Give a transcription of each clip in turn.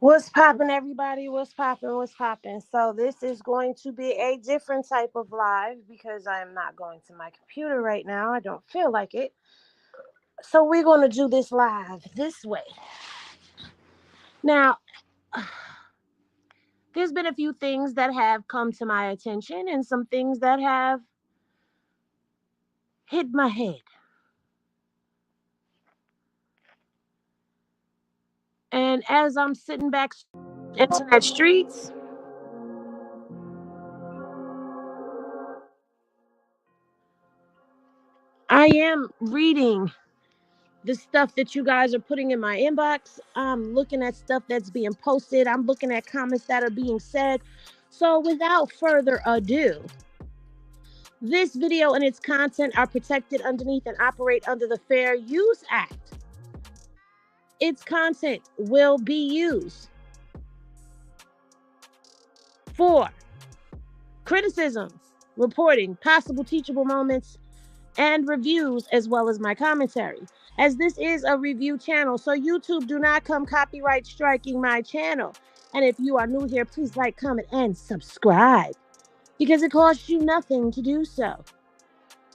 What's poppin', everybody? What's poppin'? What's poppin'? So this is going to be a different type of live because I am not going to my computer right now. I don't feel like it. So we're going to do this live this way. Now, there's been a few things that have come to my attention and some things that have hit my head. And as I'm sitting back internet streets, I am reading the stuff that you guys are putting in my inbox. I'm looking at stuff that's being posted. I'm looking at comments that are being said. So without further ado, this video and its content are protected underneath and operate under the Fair Use Act. Its content will be used for criticism, reporting, possible teachable moments, and reviews, as well as my commentary, as this is a review channel. So YouTube, do not come copyright striking my channel. And if you are new here, please like, comment, and subscribe, because it costs you nothing to do so.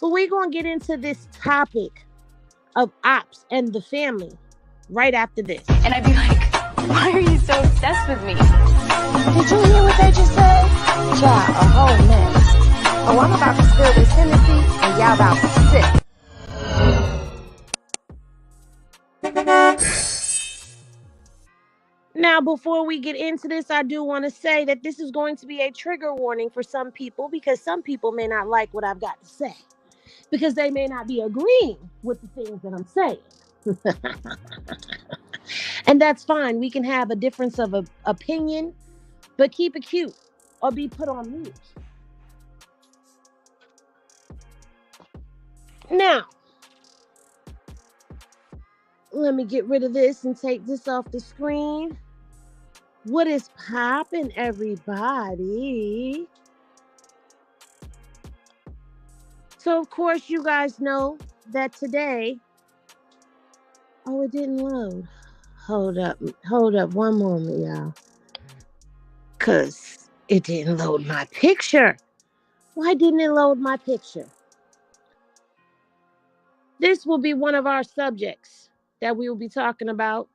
But we're going to get into this topic of ops and the family right after this. And I'd be like, why are you so obsessed with me? Did you hear what they just said? Child, a whole mess. Oh, I'm about to spill this Hennessy and y'all about to sip. Now, before we get into this, I do want to say that this is going to be a trigger warning for some people, because some people may not like what I've got to say, because they may not be agreeing with the things that I'm saying. And that's fine. We can have a difference of opinion, but keep it cute or be put on mute. Now, let me get rid of this and take this off the screen. What is poppin', everybody? So, of course, you guys know that today... Oh, it didn't load. Hold up one moment, y'all. Because it didn't load my picture. Why didn't it load my picture? This will be one of our subjects that we will be talking about.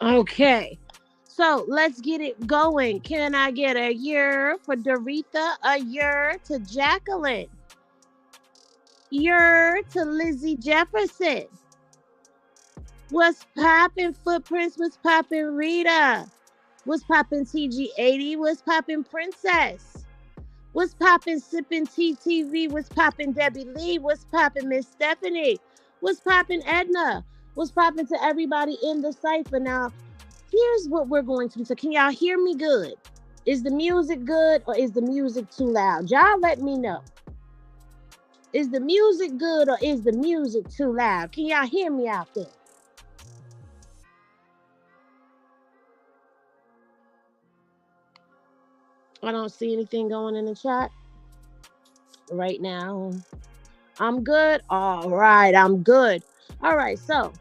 Okay, so let's get it going. Can I get a year for Doretha? A year to Jacqueline? Year to Lizzie Jefferson? What's poppin', Footprints? What's poppin', Rita? What's poppin', TG80? What's poppin', Princess? What's poppin', Sippin' TTV? What's poppin', Debbie Lee? What's poppin', Miss Stephanie? What's poppin', Edna? What's poppin' to everybody in the cipher? Now, here's what we're going to do. So can y'all hear me good? Is the music good or is the music too loud? Y'all let me know. Is the music good or is the music too loud? Can y'all hear me out there? I don't see anything going in the chat right now. I'm good. All right, I'm good. All right, so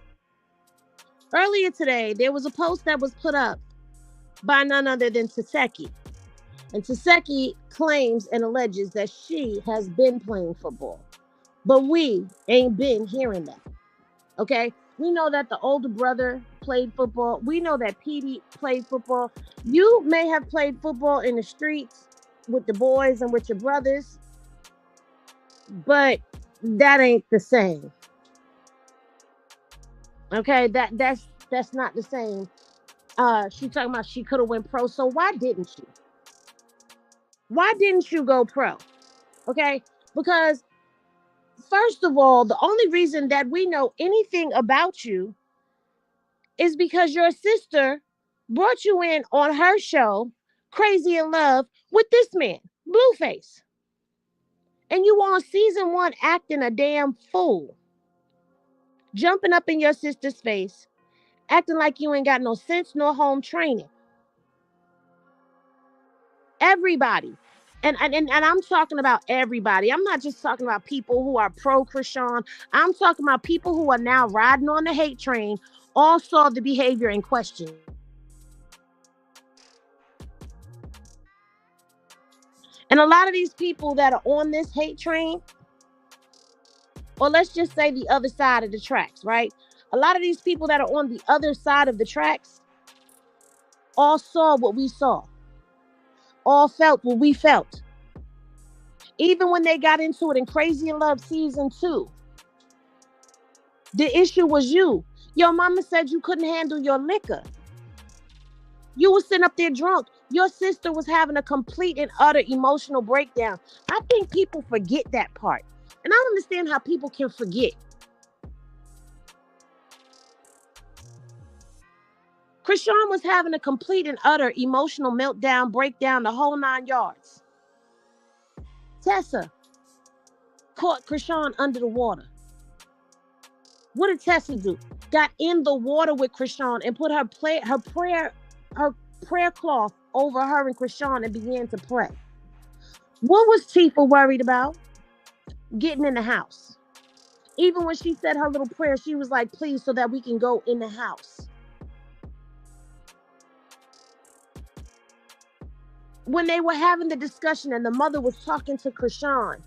earlier today, there was a post that was put up by none other than Taseki. And Taseki claims and alleges that she has been playing football. But we ain't been hearing that. Okay? We know that the older brother played football. We know that Petey played football. You may have played football in the streets with the boys and with your brothers, but that ain't the same. Okay? That's not the same. She talking about she could have went pro. So why didn't she? Why didn't you go pro? Okay? Because first of all, the only reason that we know anything about you is because your sister brought you in on her show, Crazy in Love, with this man, Blueface. And you on season one acting a damn fool, jumping up in your sister's face, acting like you ain't got no sense nor home training. Everybody. And I'm talking about everybody. I'm not just talking about people who are pro Chrisean. I'm talking about people who are now riding on the hate train, all saw the behavior in question. And a lot of these people that are on this hate train, or let's just say the other side of the tracks, right? A lot of these people that are on the other side of the tracks all saw what we saw, all felt what we felt. Even when they got into it in Crazy in Love season 2, the issue was you. Your mama said you couldn't handle your liquor. You was sitting up there drunk. Your sister was having a complete and utter emotional breakdown. I think people forget that part. And I don't understand how people can forget. Chrisean was having a complete and utter emotional meltdown, breakdown, the whole 9 yards. Tessa caught Chrisean under the water. What did Tessa do? Got in the water with Chrisean and put her prayer cloth over her and Chrisean and began to pray. What was Tifa worried about? Getting in the house. Even when she said her little prayer, she was like, please, so that we can go in the house. When they were having the discussion and the mother was talking to Chrisean,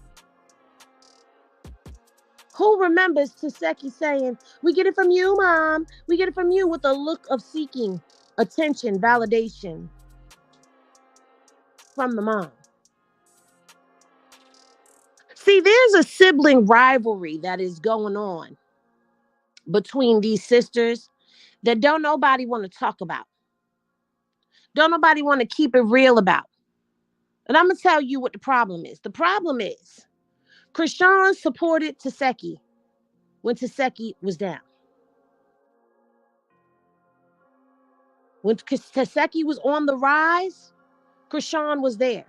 who remembers Taseki saying, we get it from you, Mom. We get it from you, with a look of seeking attention, validation from the mom. See, there's a sibling rivalry that is going on between these sisters that don't nobody want to talk about. Don't nobody want to keep it real about. And I'm going to tell you what the problem is. The problem is Chrisean supported Taseki when Taseki was down. When Taseki was on the rise, Chrisean was there.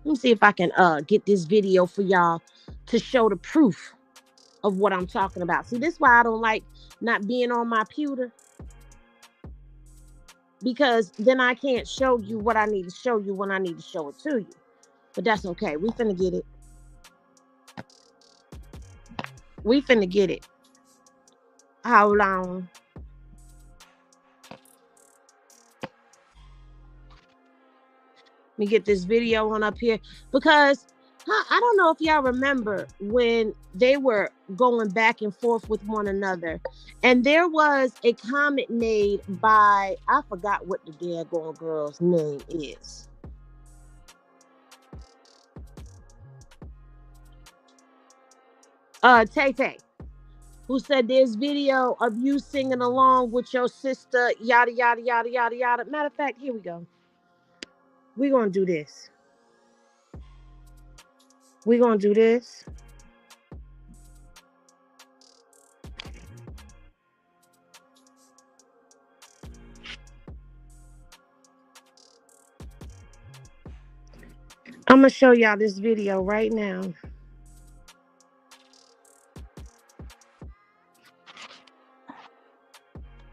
Let me see if I can get this video for y'all to show the proof of what I'm talking about. See, this is why I don't like not being on my pewter, because then I can't show you what I need to show you when I need to show it to you. But that's okay. We finna get it. We finna get it. How long? Let me get this video on up here, because I don't know if y'all remember when they were going back and forth with one another, and there was a comment made by, I forgot what the daggone girl's name is. Tay Tay, who said there's video of you singing along with your sister, yada, yada, yada, yada, yada. Matter of fact, here we go. We're going to do this. We're going to do this. I'm going to show y'all this video right now.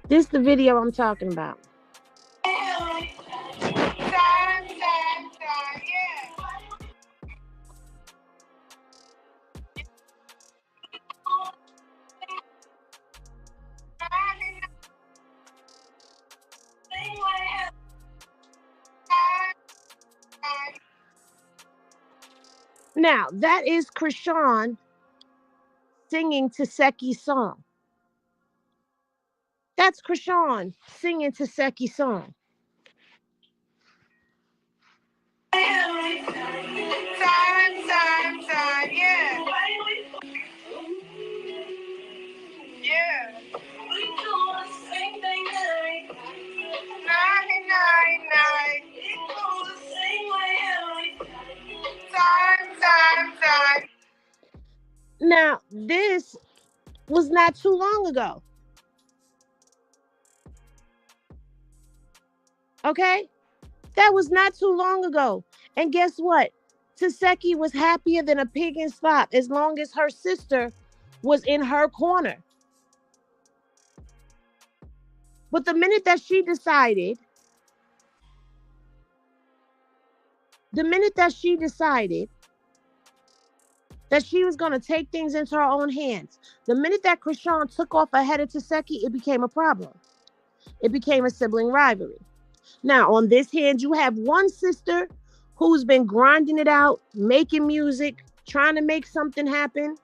This is the video I'm talking about. Now, that is Chrisean singing Taseki's song. That's Chrisean singing Taseki's song. Time, yeah. Yeah. We do the same thing, night. We do the same way, time. Now, this was not too long ago. Okay? That was not too long ago. And guess what? Taseki was happier than a pig in slop as long as her sister was in her corner. But the minute that she decided that she was going to take things into her own hands, the minute that Chrisean took off ahead of Taseki, it became a problem. It became a sibling rivalry. Now, on this hand, you have one sister who's been grinding it out, making music, trying to make something happen.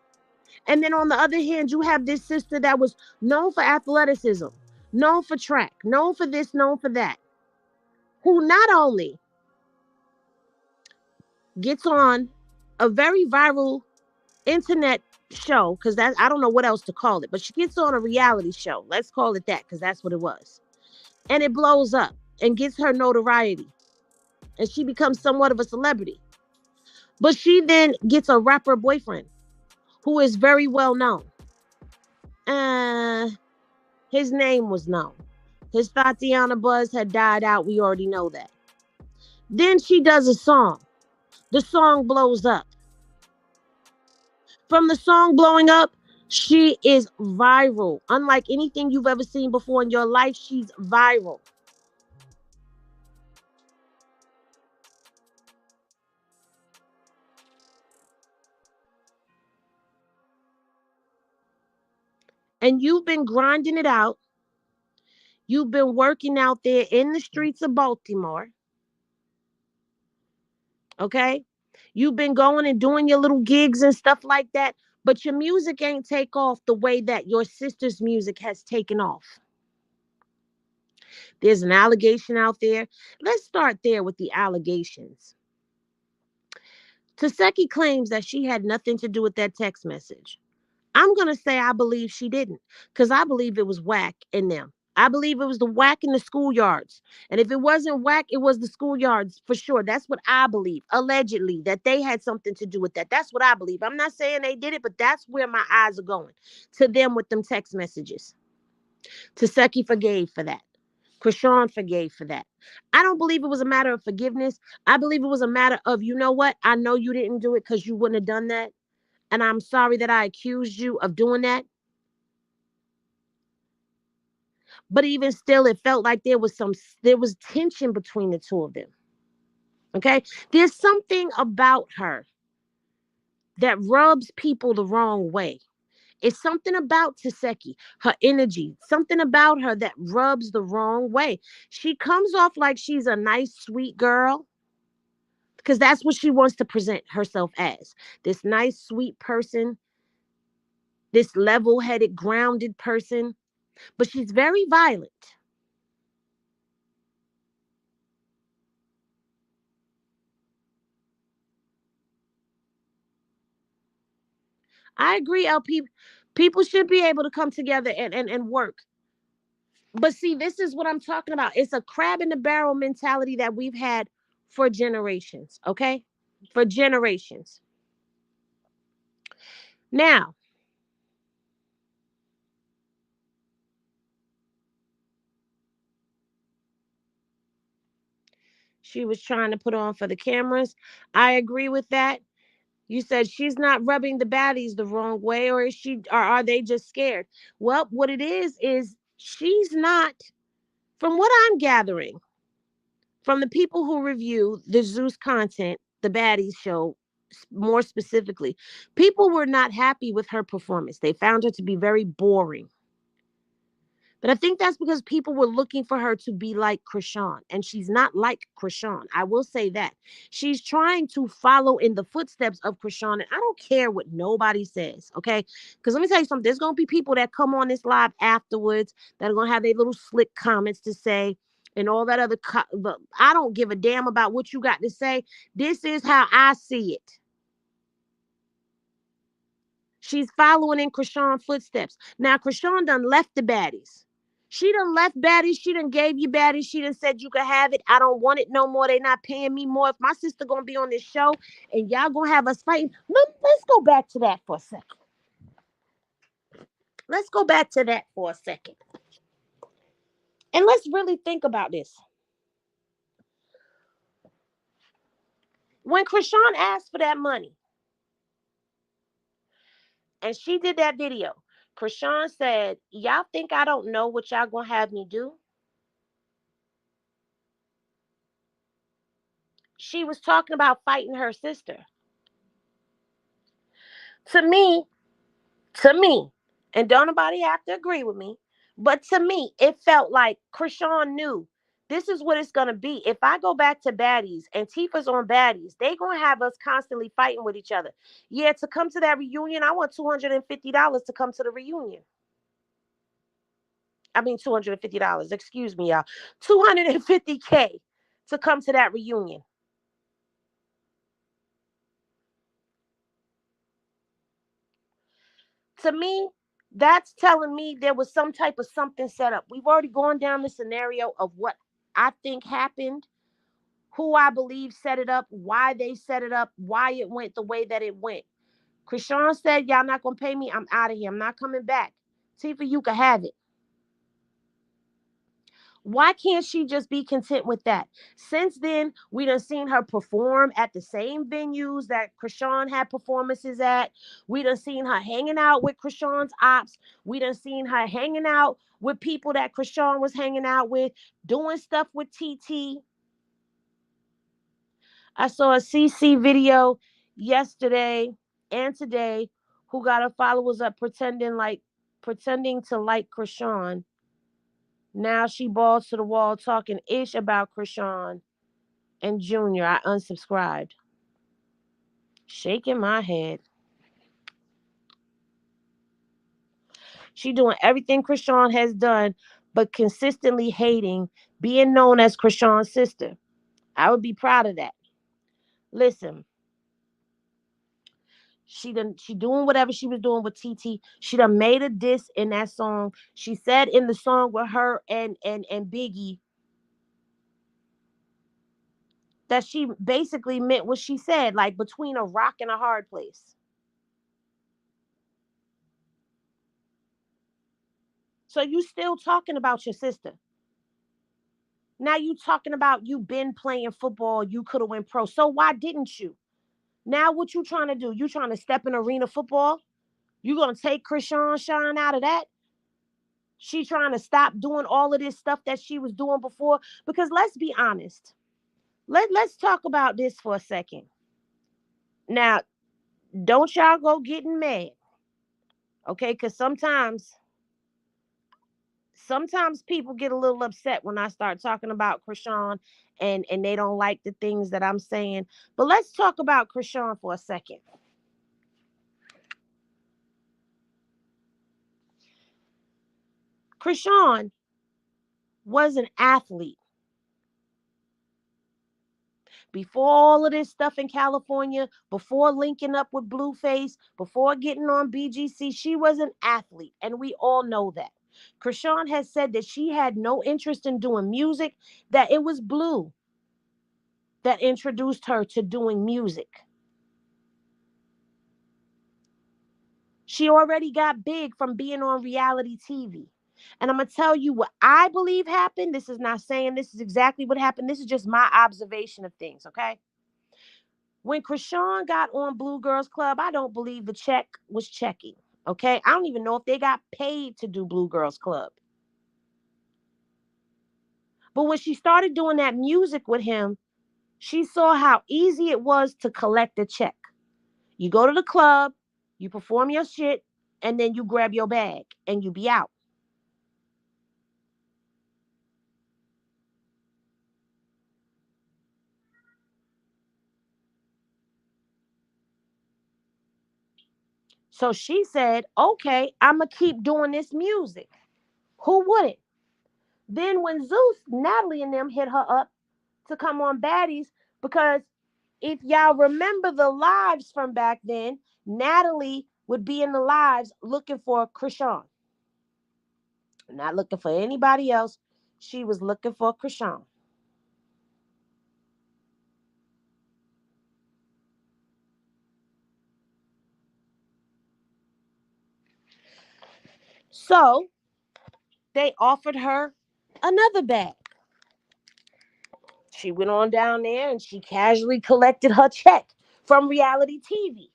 And then on the other hand, you have this sister that was known for athleticism, known for track, known for this, known for that, who not only gets on a very viral internet show, because that I don't know what else to call it, but she gets on a reality show. Let's call it that, because that's what it was. And it blows up and gets her notoriety. And she becomes somewhat of a celebrity. But she then gets a rapper boyfriend who is very well known. Uh, his name was known. His Tatiana buzz had died out. We already know that. Then she does a song. The song blows up. From the song blowing up, she is viral. Unlike anything you've ever seen before in your life, she's viral. And you've been grinding it out. You've been working out there in the streets of Baltimore. Okay? You've been going and doing your little gigs and stuff like that, but your music ain't take off the way that your sister's music has taken off. There's an allegation out there. Let's start there with the allegations. Taseki claims that she had nothing to do with that text message. I'm going to say I believe she didn't, because I believe it was whack in them. I believe it was the whack in the schoolyards. And if it wasn't whack, it was the schoolyards for sure. That's what I believe. Allegedly, that they had something to do with that. That's what I believe. I'm not saying they did it, but that's where my eyes are going to them with them text messages. Taseki forgave for that. Chrisean forgave for that. I don't believe it was a matter of forgiveness. I believe it was a matter of, you know what? I know you didn't do it because you wouldn't have done that. And I'm sorry that I accused you of doing that. But even still, it felt like there was tension between the two of them. Okay. There's something about her that rubs people the wrong way. It's something about Taseki, her energy, something about her that rubs the wrong way. She comes off like she's a nice, sweet girl because that's what she wants to present herself as, this nice, sweet person, this level headed, grounded person. But she's very violent. I agree, LP. People should be able to come together and work. But see, this is what I'm talking about. It's a crab in the barrel mentality that we've had for generations, okay? For generations. Now, she was trying to put on for the cameras. I agree with that. You said she's not rubbing the baddies the wrong way, or is she, or are they just scared? Well, what it is she's not, from what I'm gathering, from the people who review the Zeus content, the Baddies show more specifically, people were not happy with her performance. They found her to be very boring. But I think that's because people were looking for her to be like Chrisean, and she's not like Chrisean. I will say that. She's trying to follow in the footsteps of Chrisean, and I don't care what nobody says, okay? Because let me tell you something. There's going to be people that come on this live afterwards that are going to have their little slick comments to say and all that other. But I don't give a damn about what you got to say. This is how I see it. She's following in Chrisean's footsteps. Now, Chrisean done left the baddies. She done left baddies. She done gave you baddies. She done said you can have it. I don't want it no more. They not paying me more. If my sister gonna be on this show and y'all gonna have us fighting, let's go back to that for a second. Let's go back to that for a second. And let's really think about this. When Chrisean asked for that money and she did that video, Chrisean said, y'all think I don't know what y'all gonna have me do? She was talking about fighting her sister. To me, to me, and don't nobody have to agree with me, but to me, it felt like Chrisean knew this is what it's gonna be. If I go back to baddies and Tifa's on baddies, they gonna have us constantly fighting with each other. Yeah, to come to that reunion, I want $250 to come to the reunion. I mean $250. Excuse me, y'all. 250K to come to that reunion. To me, that's telling me there was some type of something set up. We've already gone down the scenario of what I think happened, who I believe set it up, why they set it up, why it went the way that it went. Chrisean said, y'all not gonna pay me. I'm out of here. I'm not coming back. Tifa, you can have it. Why can't she just be content with that? Since then, we done seen her perform at the same venues that Chrisean had performances at. We done seen her hanging out with Chrisean's ops. We done seen her hanging out with people that Chrisean was hanging out with, doing stuff with TT. I saw a CC video yesterday and today who got her followers up pretending to like Chrisean. Now she balls to the wall talking ish about Chrisean and Junior. I unsubscribed. Shaking my head. She doing everything Chrisean has done, but consistently hating being known as Chrisean's sister. I would be proud of that. Listen, she doing whatever she was doing with TT. She done made a diss in that song. She said in the song with her and Biggie that she basically meant what she said, like between a rock and a hard place. So you still talking about your sister. Now you talking about you been playing football, you could have went pro. So why didn't you? Now what you trying to do? You trying to step in arena football? You gonna take Chrisean Shine out of that? She trying to stop doing all of this stuff that she was doing before? Because let's be honest. Let's talk about this for a second. Now, don't y'all go getting mad. Okay, because sometimes people get a little upset when I start talking about Chrisean and they don't like the things that I'm saying. But let's talk about Chrisean for a second. Chrisean was an athlete before all of this stuff in California, before linking up with Blueface, before getting on BGC. She was an athlete, and we all know that. Chrisean has said that she had no interest in doing music, that it was Blue that introduced her to doing music. She already got big from being on reality TV. And I'm going to tell you what I believe happened. This is not saying this is exactly what happened. This is just my observation of things, okay? When Chrisean got on Blue Girls Club, I don't believe the check was checking, okay? I don't even know if they got paid to do Blue Girls Club. But when she started doing that music with him, she saw how easy it was to collect a check. You go to the club, you perform your shit, and then you grab your bag and you be out. So she said, okay, I'm going to keep doing this music. Who wouldn't? Then when Zeus, Natalie, and them hit her up to come on Baddies, because if y'all remember the lives from back then, Natalie would be in the lives looking for Chrisean. Not looking for anybody else. She was looking for Chrisean. So they offered her another bag. She went on down there and she casually collected her check from reality TV.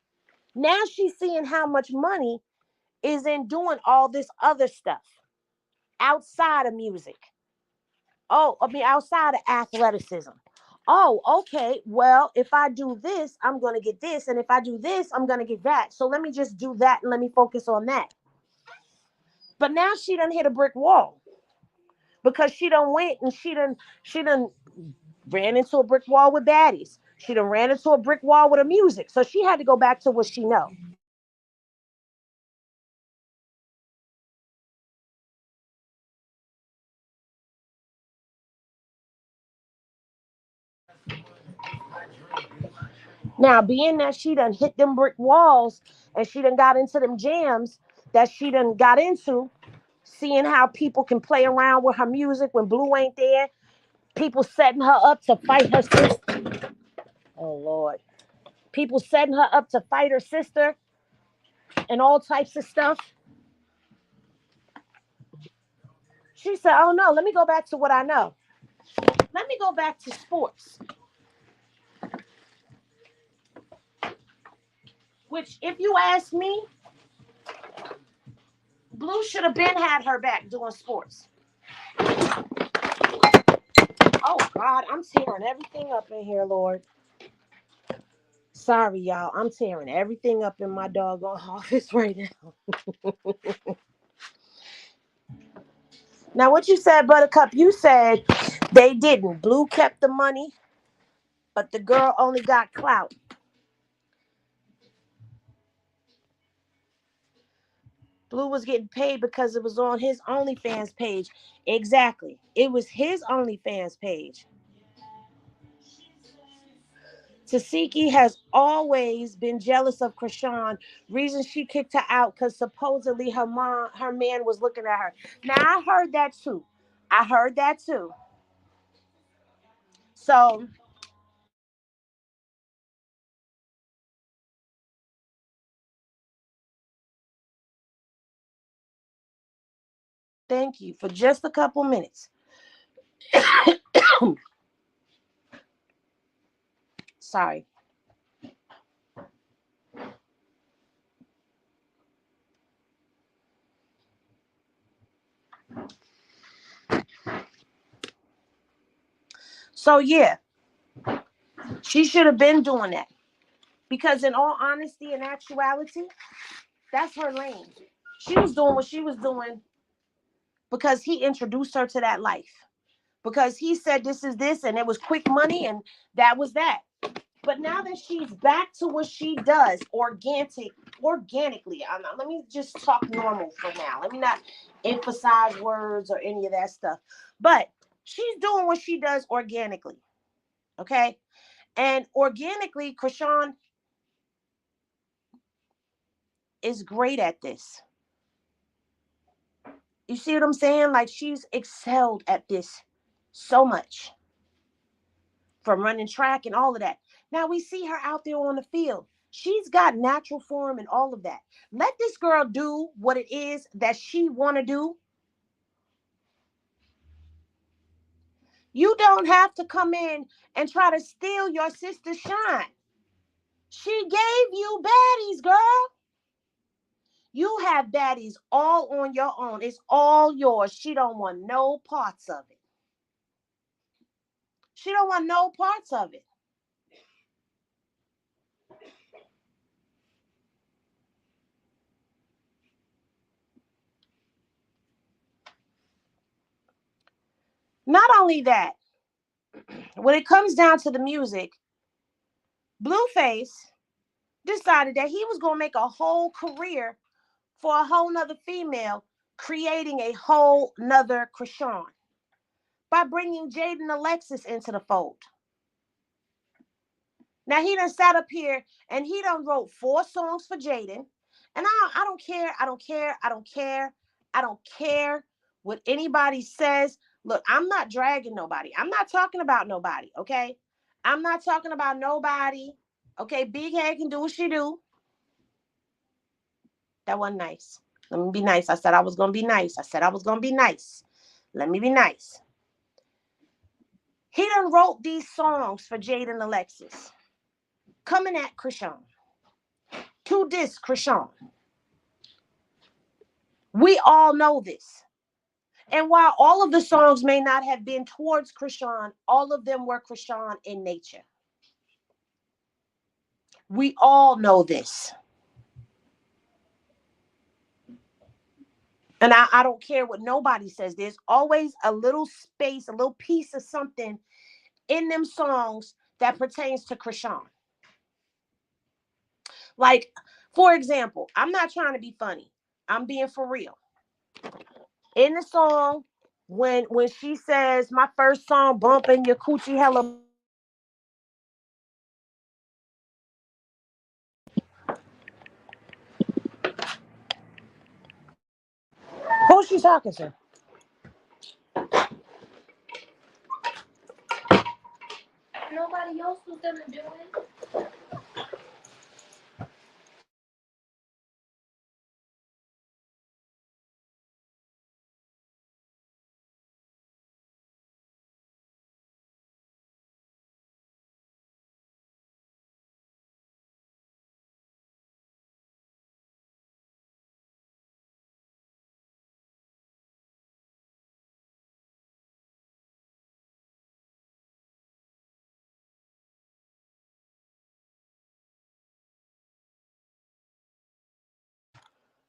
Now she's seeing how much money is in doing all this other stuff outside of music. Oh, I mean, outside of athleticism. Oh, okay. Well, if I do this, I'm going to get this. And if I do this, I'm going to get that. So let me just do that and let me focus on that. But now she done hit a brick wall because she done went and she done ran into a brick wall with baddies. She done ran into a brick wall with her music. So she had to go back to what she know. Now, being that she done hit them brick walls and she done got into them jams that she done got into, seeing how people can play around with her music when Blue ain't there, people setting her up to fight her sister. Oh, Lord. People setting her up to fight her sister and all types of stuff. She said, oh, no, let me go back to what I know. Let me go back to sports. Which, if you ask me, Blue should have been had her back doing sports. Oh, God, I'm tearing everything up in here, Lord. Sorry, y'all. I'm tearing everything up in my doggone office right now. Now, what you said, Buttercup, you said they didn't. Blue kept the money, but the girl only got clout. Blue was getting paid because it was on his OnlyFans page. Exactly. It was his OnlyFans page. Tasiki has always been jealous of Chrisean. Reason she kicked her out because supposedly her man was looking at her. Now I heard that too. I heard that too. So thank you for just a couple minutes. Sorry. So yeah, she should have been doing that. Because in all honesty and actuality, that's her lane. She was doing what she was doing because he introduced her to that life. Because he said this is this and it was quick money and that was that. But now that she's back to what she does organically, let me just talk normal for now. Let me not emphasize words or any of that stuff. But she's doing what she does organically. Okay. And organically, Chrisean is great at this. You see what I'm saying? Like she's excelled at this so much from running track and all of that. Now we see her out there on the field. She's got natural form and all of that. Let this girl do what it is that she want to do. You don't have to come in and try to steal your sister's shine. She gave you baddies, girl. You have baddies all on your own. It's all yours. She don't want no parts of it. She don't want no parts of it. Not only that, when it comes down to the music, Blueface decided that he was going to make a whole career for a whole nother female, creating a whole nother Chrisean by bringing Jaden Alexis into the fold. Now he done sat up here and he done wrote 4 songs for Jaden. And I don't care. I don't care. I don't care. I don't care what anybody says. Look, I'm not dragging nobody. I'm not talking about nobody. Okay. I'm not talking about nobody. Okay. Big Head can do what she do. That wasn't nice. Let me be nice. I said I was going to be nice. I said I was going to be nice. Let me be nice. He done wrote these songs for Jade and Alexis, coming at Chrisean. To this Chrisean. We all know this. And while all of the songs may not have been towards Chrisean, all of them were Chrisean in nature. We all know this. And I don't care what nobody says. There's always a little space, a little piece of something in them songs that pertains to Chrisean. Like, for example, I'm not trying to be funny. I'm being for real. In the song, when she says my first song bumping your coochie hella who's she talking to? Nobody else was gonna do it.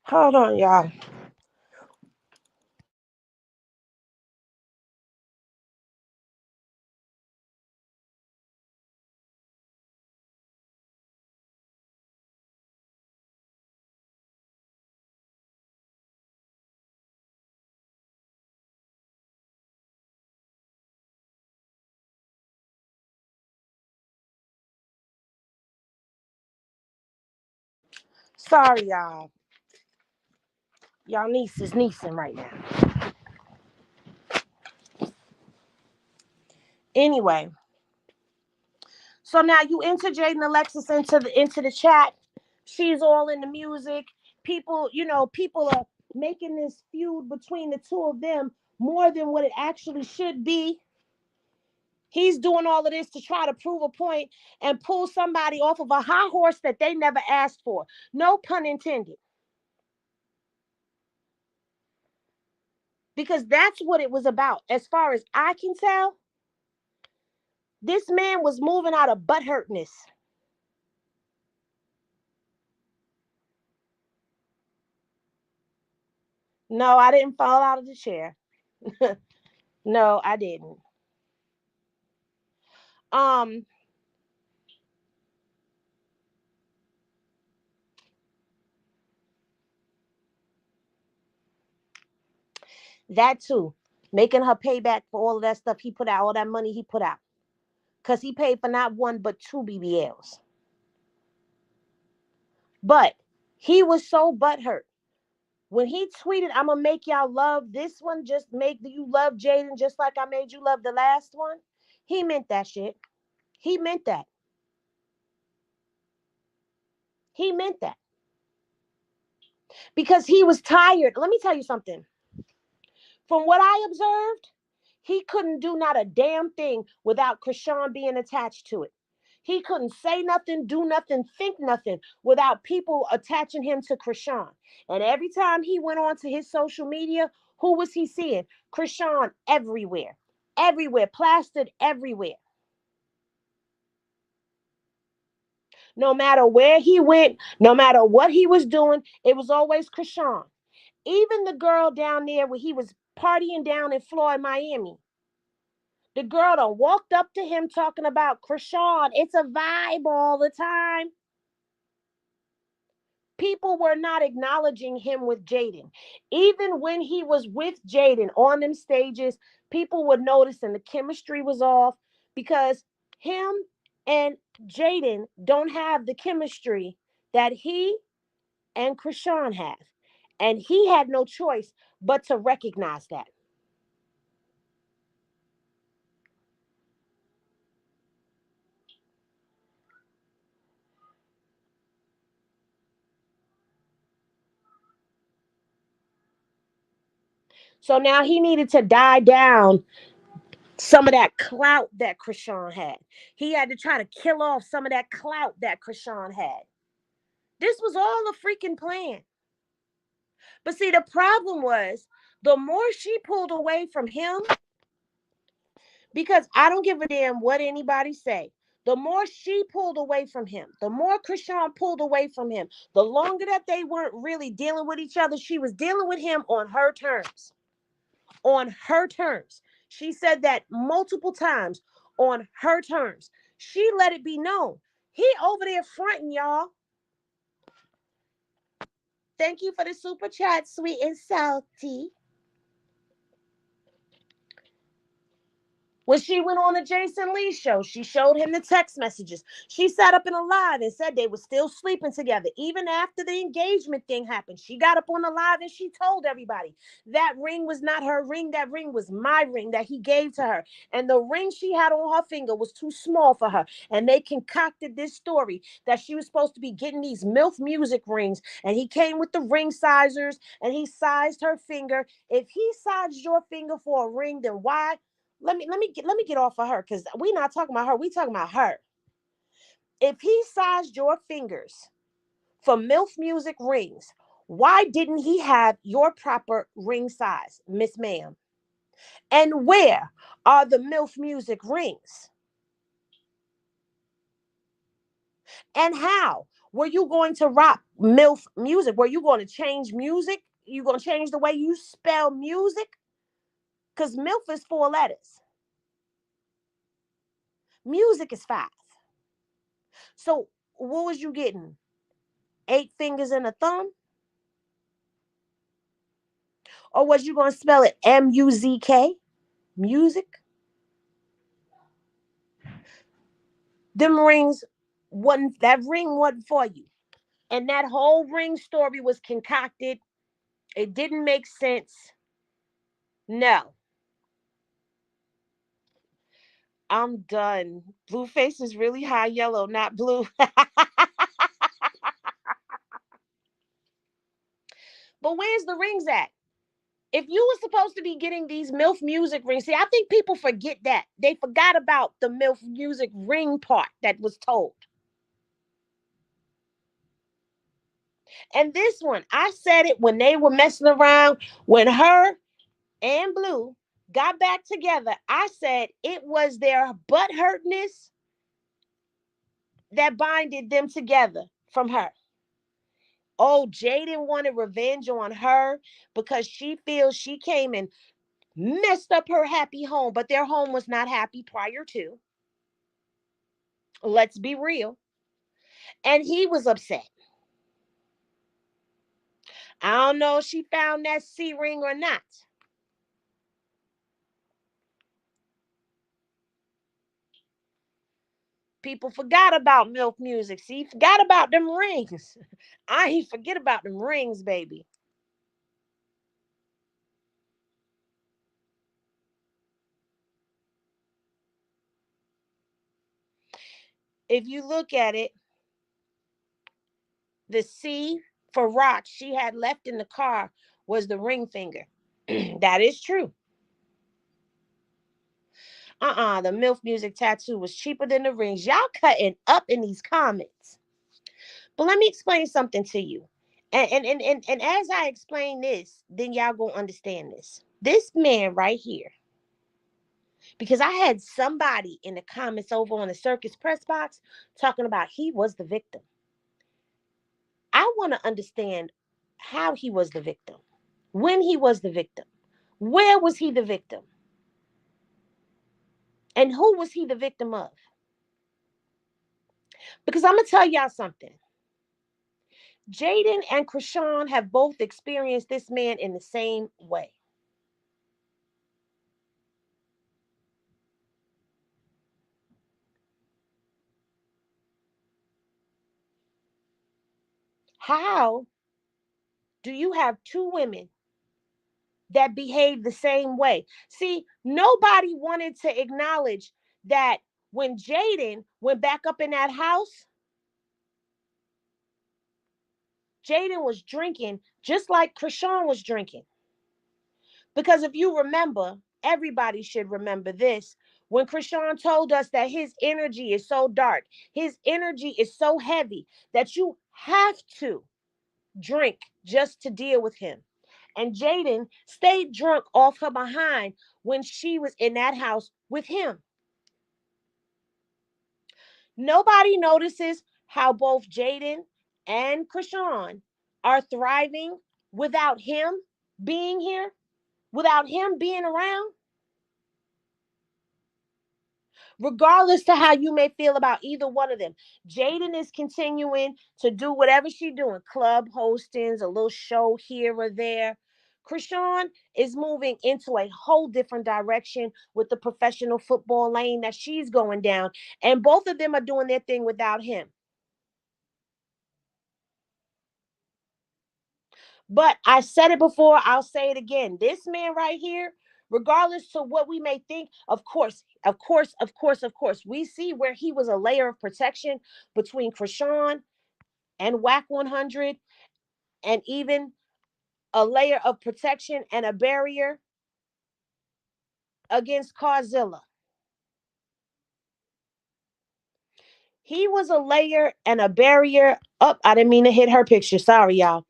Hold on, y'all. Sorry, y'all. Y'all niece is niecing right now. Anyway, so now you enter Jaden Alexis into the chat. She's all in the music. People, people are making this feud between the two of them more than what it actually should be. He's doing all of this to try to prove a point and pull somebody off of a high horse that they never asked for. No pun intended. Because that's what it was about. As far as I can tell, this man was moving out of butthurtness. No, I didn't fall out of the chair. No, I didn't. Um, that too. Making her pay back for all of that stuff he put out, all that money he put out. Because he paid for not one but two BBLs. But he was so butthurt. When he tweeted, I'm gonna make y'all love this one, just make you love Jaden just like I made you love the last one. He meant that shit. He meant that. He meant that. Because he was tired. Let me tell you something. From what I observed, he couldn't do not a damn thing without Chrisean being attached to it. He couldn't say nothing, do nothing, think nothing without people attaching him to Chrisean. And every time he went on to his social media, who was he seeing? Chrisean everywhere. Everywhere, plastered everywhere. No matter where he went, no matter what he was doing, it was always Chrisean. Even the girl down there where he was partying down in Florida, Miami, the girl done walked up to him talking about Chrisean. It's a vibe all the time. People were not acknowledging him with Jaden. Even when he was with Jaden on them stages, people were noticing the chemistry was off because him and Jaden don't have the chemistry that he and Chrisean have. And he had no choice but to recognize that. So now he needed to die down some of that clout that Chrisean had. He had to try to kill off some of that clout that Chrisean had. This was all a freaking plan. But see, the problem was the more she pulled away from him, because I don't give a damn what anybody say. The more she pulled away from him, the more Chrisean pulled away from him, the longer that they weren't really dealing with each other, she was dealing with him on her terms. On her terms. She said that multiple times, on her terms. She let it be known. He over there fronting, y'all. Thank you for the super chat, sweet and salty. When she went on the Jason Lee show, she showed him the text messages. She sat up in a live and said they were still sleeping together. Even after the engagement thing happened, she got up on the live and she told everybody that ring was not her ring. That ring was my ring that he gave to her. And the ring she had on her finger was too small for her. And they concocted this story that she was supposed to be getting these MILF music rings. And he came with the ring sizers and he sized her finger. If he sized your finger for a ring, then why? Let me get off of her because we not talking about her. We talking about her. If he sized your fingers for MILF music rings, why didn't he have your proper ring size, Miss Ma'am? And where are the MILF music rings? And how were you going to rock MILF music? Were you going to change music? You going to change the way you spell music? Because MILF is 4 letters. Music is 5. So what was you getting? 8 fingers and a thumb? Or was you going to spell it MUZK? Music? Them rings wasn't, that ring wasn't for you. And that whole ring story was concocted. It didn't make sense. No, I'm done. Blueface is really high yellow, not blue. But where's the rings at? If you were supposed to be getting these MILF music rings, see, I think people forget that. They forgot about the MILF music ring part that was told. And this one, I said it when they were messing around, when her and Blue got back together. I said it was their butt hurtness that binded them together from her. Oh, Jaden wanted revenge on her because she feels she came and messed up her happy home, but their home was not happy prior to. Let's be real. And he was upset. I don't know if she found that C ring or not. People forgot about MILF music. See, forgot about them rings. I ain't forget about them rings, baby. If you look at it, the C for rock she had left in the car was the ring finger. That is true. The MILF music tattoo was cheaper than the rings. Y'all cutting up in these comments. But let me explain something to you. And as I explain this, then y'all gonna understand this. This man right here, because I had somebody in the comments over on the circus press box talking about he was the victim. I want to understand how he was the victim, when he was the victim, where was he the victim, and who was he the victim of? Because I'm gonna tell y'all something. Jaden and Chrisean have both experienced this man in the same way. How do you have two women that behave the same way? See, nobody wanted to acknowledge that when Jaden went back up in that house, Jaden was drinking just like Chrisean was drinking. Because if you remember, Everybody should remember this. When Chrisean told us that his energy is so dark, his energy is so heavy that you have to drink just to deal with him. And Jaden stayed drunk off her behind when she was in that house with him. Nobody notices how both Jaden and Chrisean are thriving without him being here, without him being around. Regardless to how you may feel about either one of them, Jaden is continuing to do whatever she's doing, club hostings, a little show here or there. Chrisean is moving into a whole different direction with the professional football lane that she's going down, and both of them are doing their thing without him. But I said it before, I'll say it again. This man right here, regardless to what we may think, of course, we see where he was a layer of protection between Chrisean and WAC 100, and even a layer of protection and a barrier against Carzilla. He was a layer and a barrier up. I didn't mean to hit her picture. Sorry, y'all.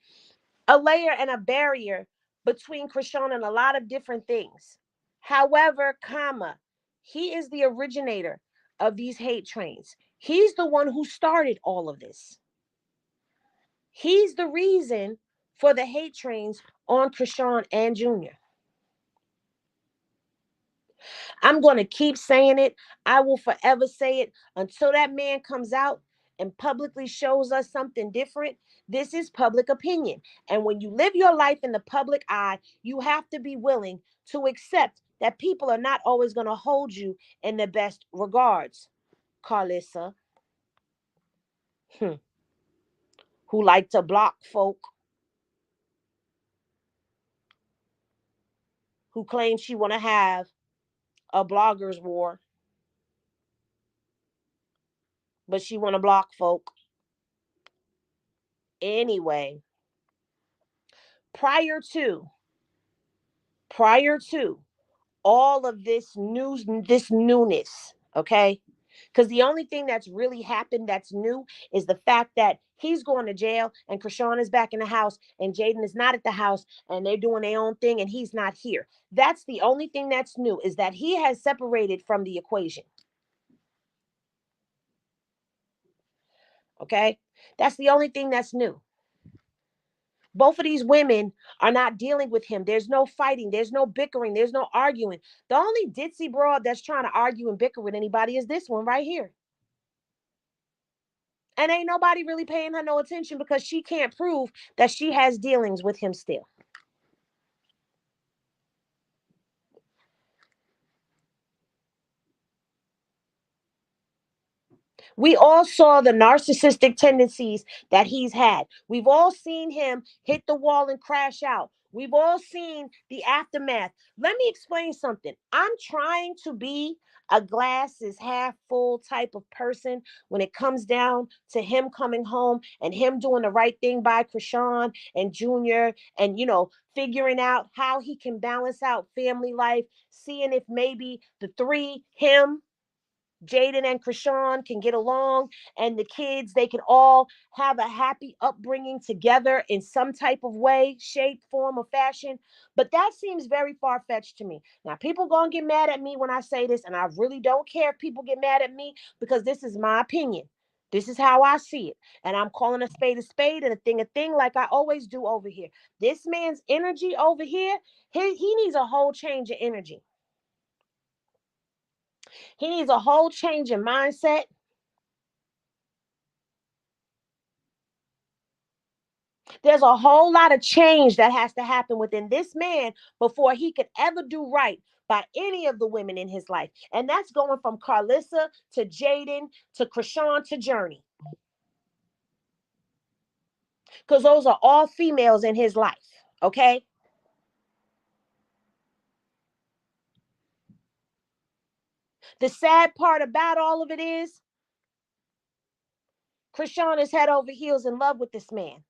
A layer and a barrier between Chrisean and a lot of different things. However, comma, he is the originator of these hate trains. He's the one who started all of this. He's the reason for the hate trains on Chrisean and Junior. I'm going to keep saying it. I will forever say it until that man comes out and publicly shows us something different. This is public opinion. And when you live your life in the public eye, you have to be willing to accept that people are not always going to hold you in the best regards. Carlissa, who like to block folk, who claims she want to have a bloggers war, but she want to block folk. Anyway, prior to prior to all of this newness, okay? Because the only thing that's really happened that's new is the fact that he's going to jail and Chrisean is back in the house and Jaden is not at the house and they're doing their own thing and he's not here. That's the only thing that's new, is that he has separated from the equation. Okay? That's the only thing that's new. Both of these women are not dealing with him. There's no fighting. There's no bickering. There's no arguing. The only ditzy broad that's trying to argue and bicker with anybody is this one right here. And ain't nobody really paying her no attention because she can't prove that she has dealings with him still. We all saw the narcissistic tendencies that he's had. We've all seen him hit the wall and crash out. We've all seen the aftermath. Let me explain something. I'm trying to be a glass is half full type of person when it comes down to him coming home and him doing the right thing by Chrisean and Junior, and, figuring out how he can balance out family life, seeing if maybe the three, him, Jaden and Chrisean, can get along, and the kids, they can all have a happy upbringing together in some type of way, shape, form, or fashion. But that seems very far-fetched to me. Now, people gonna get mad at me when I say this, and I really don't care if people get mad at me, because this is my opinion. This is how I see it. And I'm calling a spade and a thing like I always do over here. This man's energy over here, he needs a whole change of energy. He needs a whole change in mindset. There's a whole lot of change that has to happen within this man before he could ever do right by any of the women in his life. And that's going from Carlissa to Jaden to Chrisean to Journey. Because those are all females in his life. Okay? The sad part about all of it is Chrisean is head over heels in love with this man.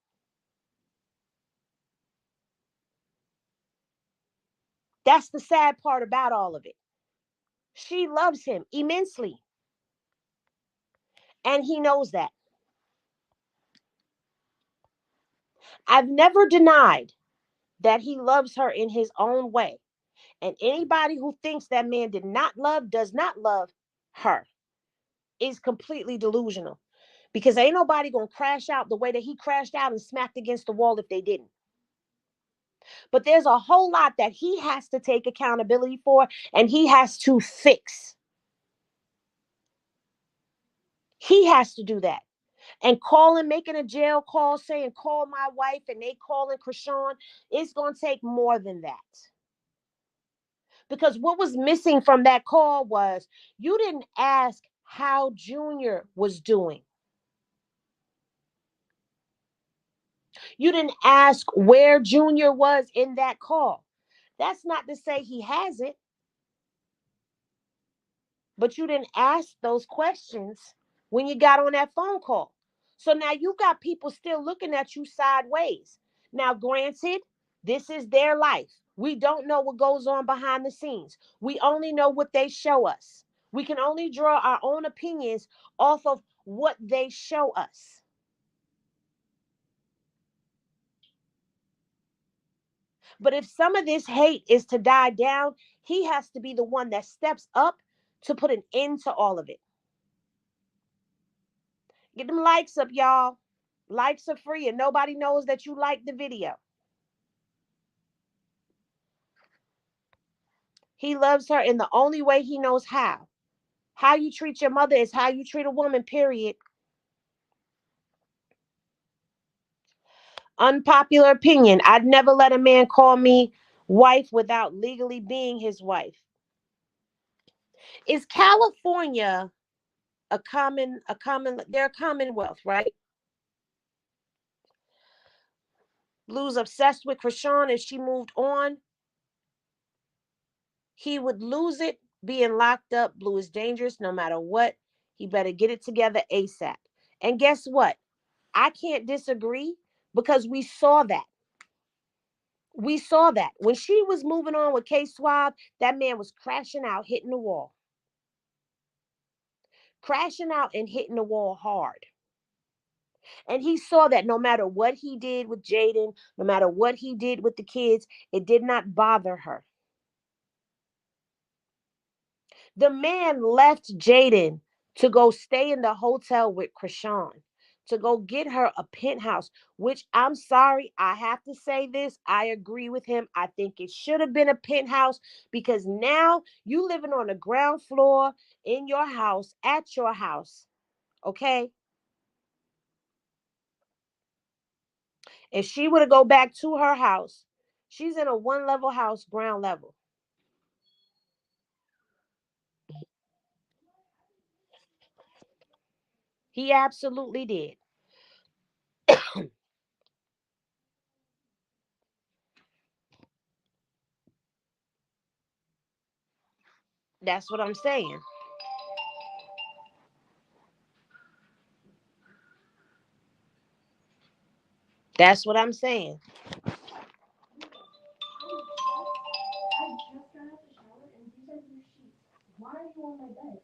That's the sad part about all of it. She loves him immensely, and he knows that. I've never denied that he loves her in his own way. And anybody who thinks that man did not love, does not love her, is completely delusional. Because ain't nobody gonna crash out the way that he crashed out and smacked against the wall if they didn't. But there's a whole lot that he has to take accountability for and he has to fix. He has to do that. And calling, making a jail call, saying, call my wife, and they calling Chrisean, it's going to take more than that. Because what was missing from that call was you didn't ask how Junior was doing. You didn't ask where Junior was in that call. That's not to say he hasn't, but you didn't ask those questions when you got on that phone call. So now you got people still looking at you sideways. Now, granted, this is their life. We don't know what goes on behind the scenes. We only know what they show us. We can only draw our own opinions off of what they show us. But if some of this hate is to die down, he has to be the one that steps up to put an end to all of it. Get them likes up, y'all. Likes are free and nobody knows that you like the video. He loves her in the only way he knows how. How you treat your mother is how you treat a woman, period. Unpopular opinion. I'd never let a man call me wife without legally being his wife. Is California they're a commonwealth, right? Blue's obsessed with Chrisean. If she moved on, he would lose it being locked up. Blue is dangerous no matter what. He better get it together ASAP. And guess what? I can't disagree because we saw that. We saw that. When she was moving on with K Swab, that man was crashing out, hitting the wall. Crashing out and hitting the wall hard. And he saw that no matter what he did with Jaden, no matter what he did with the kids, it did not bother her. The man left Jaden to go stay in the hotel with Chrisean, to go get her a penthouse, which I'm sorry, I have to say this. I agree with him. I think it should have been a penthouse because now you living on the ground floor in your house, at your house. Okay. If she were to go back to her house, she's in a one level house, ground level. He absolutely did. That's what I'm saying. That's what I'm saying. I just got out the shower and these are your sheets. Why are you on my bed?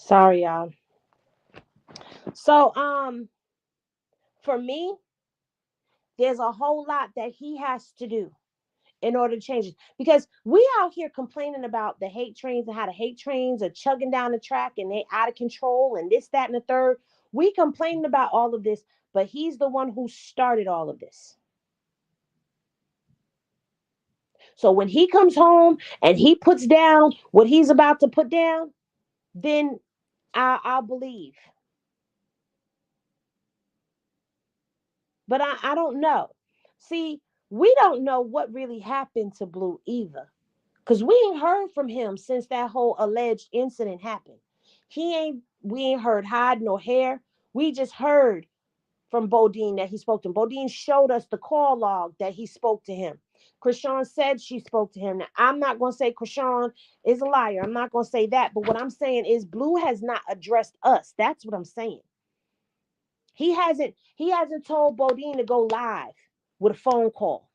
Sorry, y'all. So, for me, there's a whole lot that he has to do in order to change it. Because we out here complaining about the hate trains and how the hate trains are chugging down the track and they out of control and this, that, and the third. We complaining about all of this, but he's the one who started all of this. So when he comes home and he puts down what he's about to put down, then I'll believe. But I don't know. See, we don't know what really happened to Blue either. Because we ain't heard from him since that whole alleged incident happened. We ain't heard hide nor hair. We just heard from Bodine that he spoke to him. Bodine showed us the call log that he spoke to him. Chrisean said she spoke to him. Now, I'm not going to say Chrisean is a liar. I'm not going to say that. But what I'm saying is Blue has not addressed us. That's what I'm saying. He hasn't told Bodine to go live with a phone call.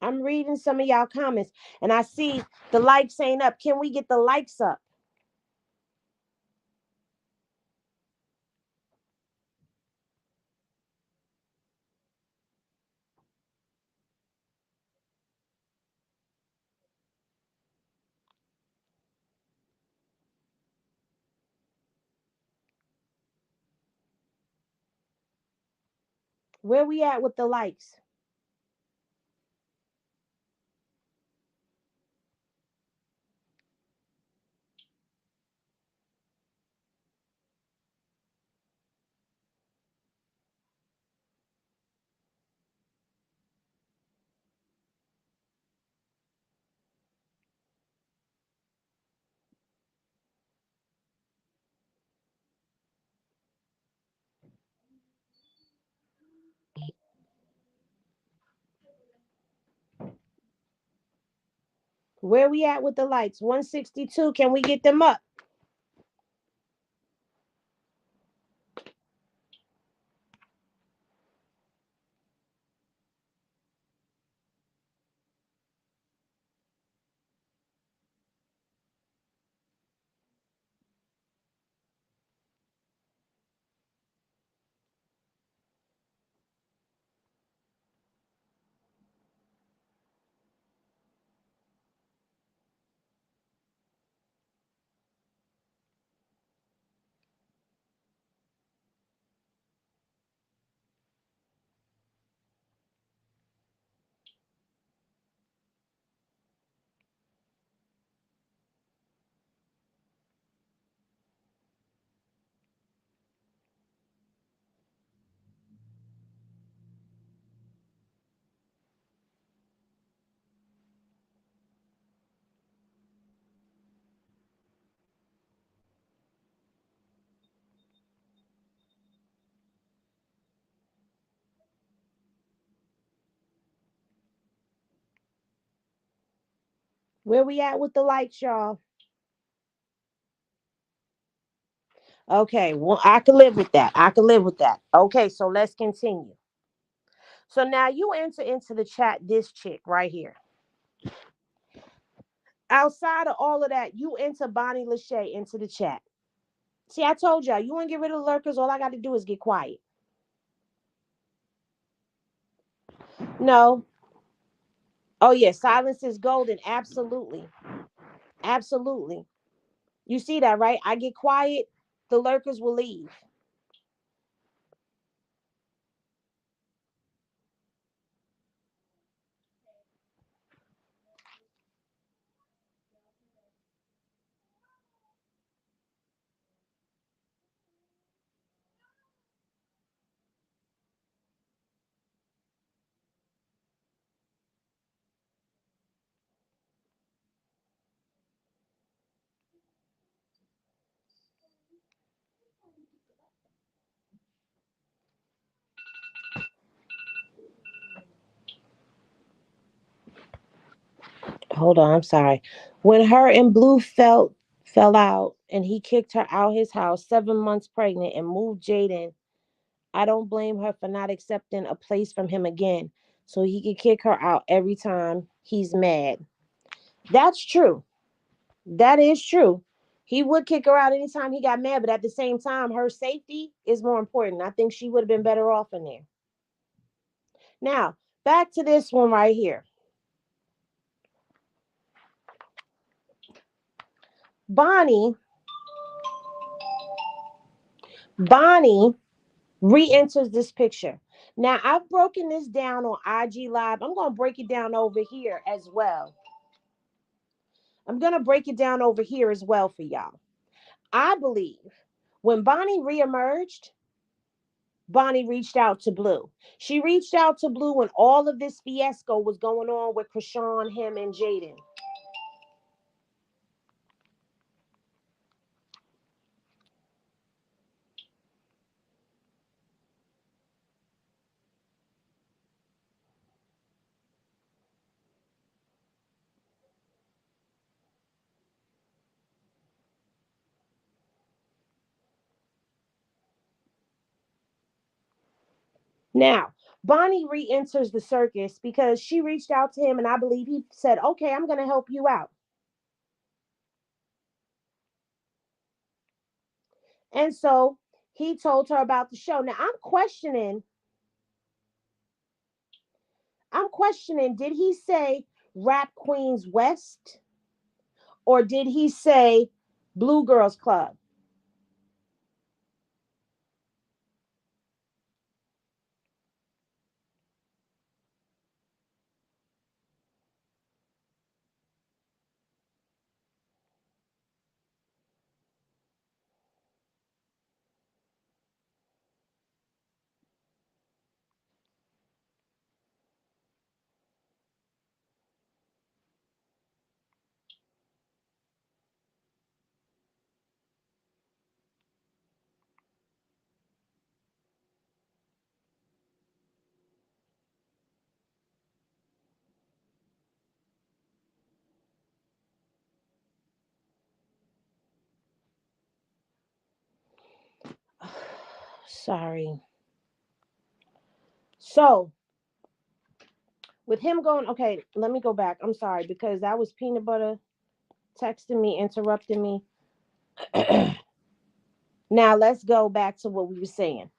I'm reading some of y'all comments and I see the likes ain't up. Can we get the likes up? Where we at with the likes? Where we at with the likes? 162. Can we get them up? Where we at with the likes, y'all? Okay, well, I can live with that. I can live with that. Okay, so let's continue. So now you enter into the chat this chick right here. Outside of all of that, you enter Bonnie Lachey into the chat. See, I told y'all, you want to get rid of the lurkers, all I got to do is get quiet. No. Oh, yeah, silence is golden. Absolutely. Absolutely. You see that, right? I get quiet, the lurkers will leave. Hold on, I'm sorry. When her and Blue fell out and he kicked her out his house, 7 months pregnant, and moved Jaden, I don't blame her for not accepting a place from him again. So he could kick her out every time he's mad. That's true. That is true. He would kick her out anytime he got mad, but at the same time, her safety is more important. I think she would have been better off in there. Now, Back to this one right here. Bonnie, Bonnie re-enters this picture. Now I've broken this down on IG Live. I'm gonna break it down over here as well. I'm gonna break it down over here as well for y'all. I believe when Bonnie reemerged, Bonnie reached out to Blue. She reached out to Blue when all of this fiasco was going on with Chrisean, him, and Jaden. Now, Bonnie re enters the circus because she reached out to him, and I believe he said, "Okay, I'm going to help you out." And so he told her about the show. Now, I'm questioning, did he say Rap Queens West or did he say Blue Girls Club? Sorry. So, with him going, okay, let me go back. I'm sorry because that was Peanut Butter texting me, interrupting me. Now, let's go back to what we were saying.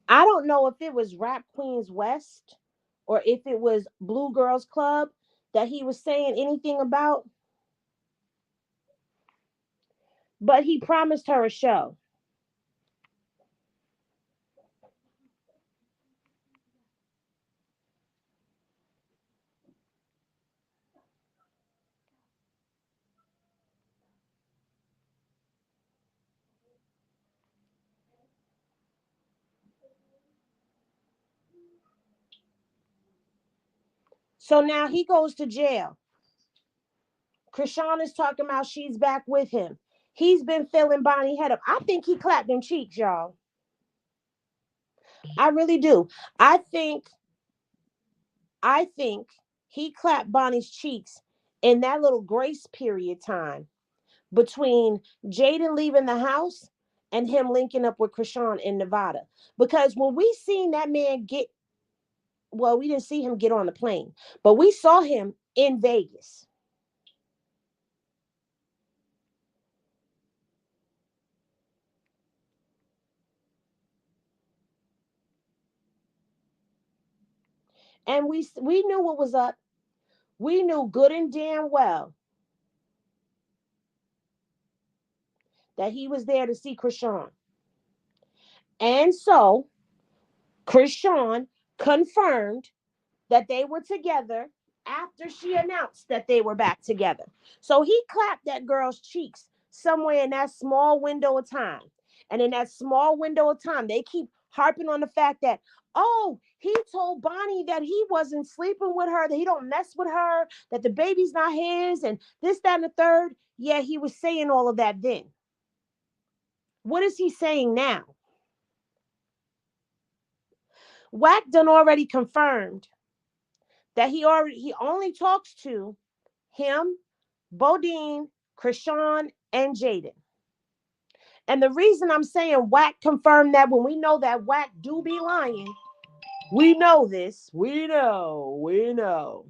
I don't know if it was Rap Queens West or if it was Blue Girls Club that he was saying anything about, but he promised her a show. So now he goes to jail. Chrisean is talking about she's back with him. He's been filling Bonnie head up. I think he clapped them cheeks, y'all. I really do. I think I think he clapped Bonnie's cheeks in that little grace period time between Jaden leaving the house and him linking up with Chrisean in Nevada. Because when we seen that man get, well, we didn't see him get on the plane, but we saw him in Vegas. And we knew what was up. We knew good and damn well that he was there to see Chrisean. And so Chrisean confirmed that they were together after she announced that they were back together. So he clapped that girl's cheeks somewhere in that small window of time. And in that small window of time, they keep harping on the fact that, oh, he told Bonnie that he wasn't sleeping with her, that he don't mess with her, that the baby's not his, and this, that, and the third. Yeah, he was saying all of that then. What is he saying now? Wack done already confirmed that he only talks to him, Bodine, Chrisean, and Jaden. And the reason I'm saying Wack confirmed that when we know that Wack do be lying, we know this. We know.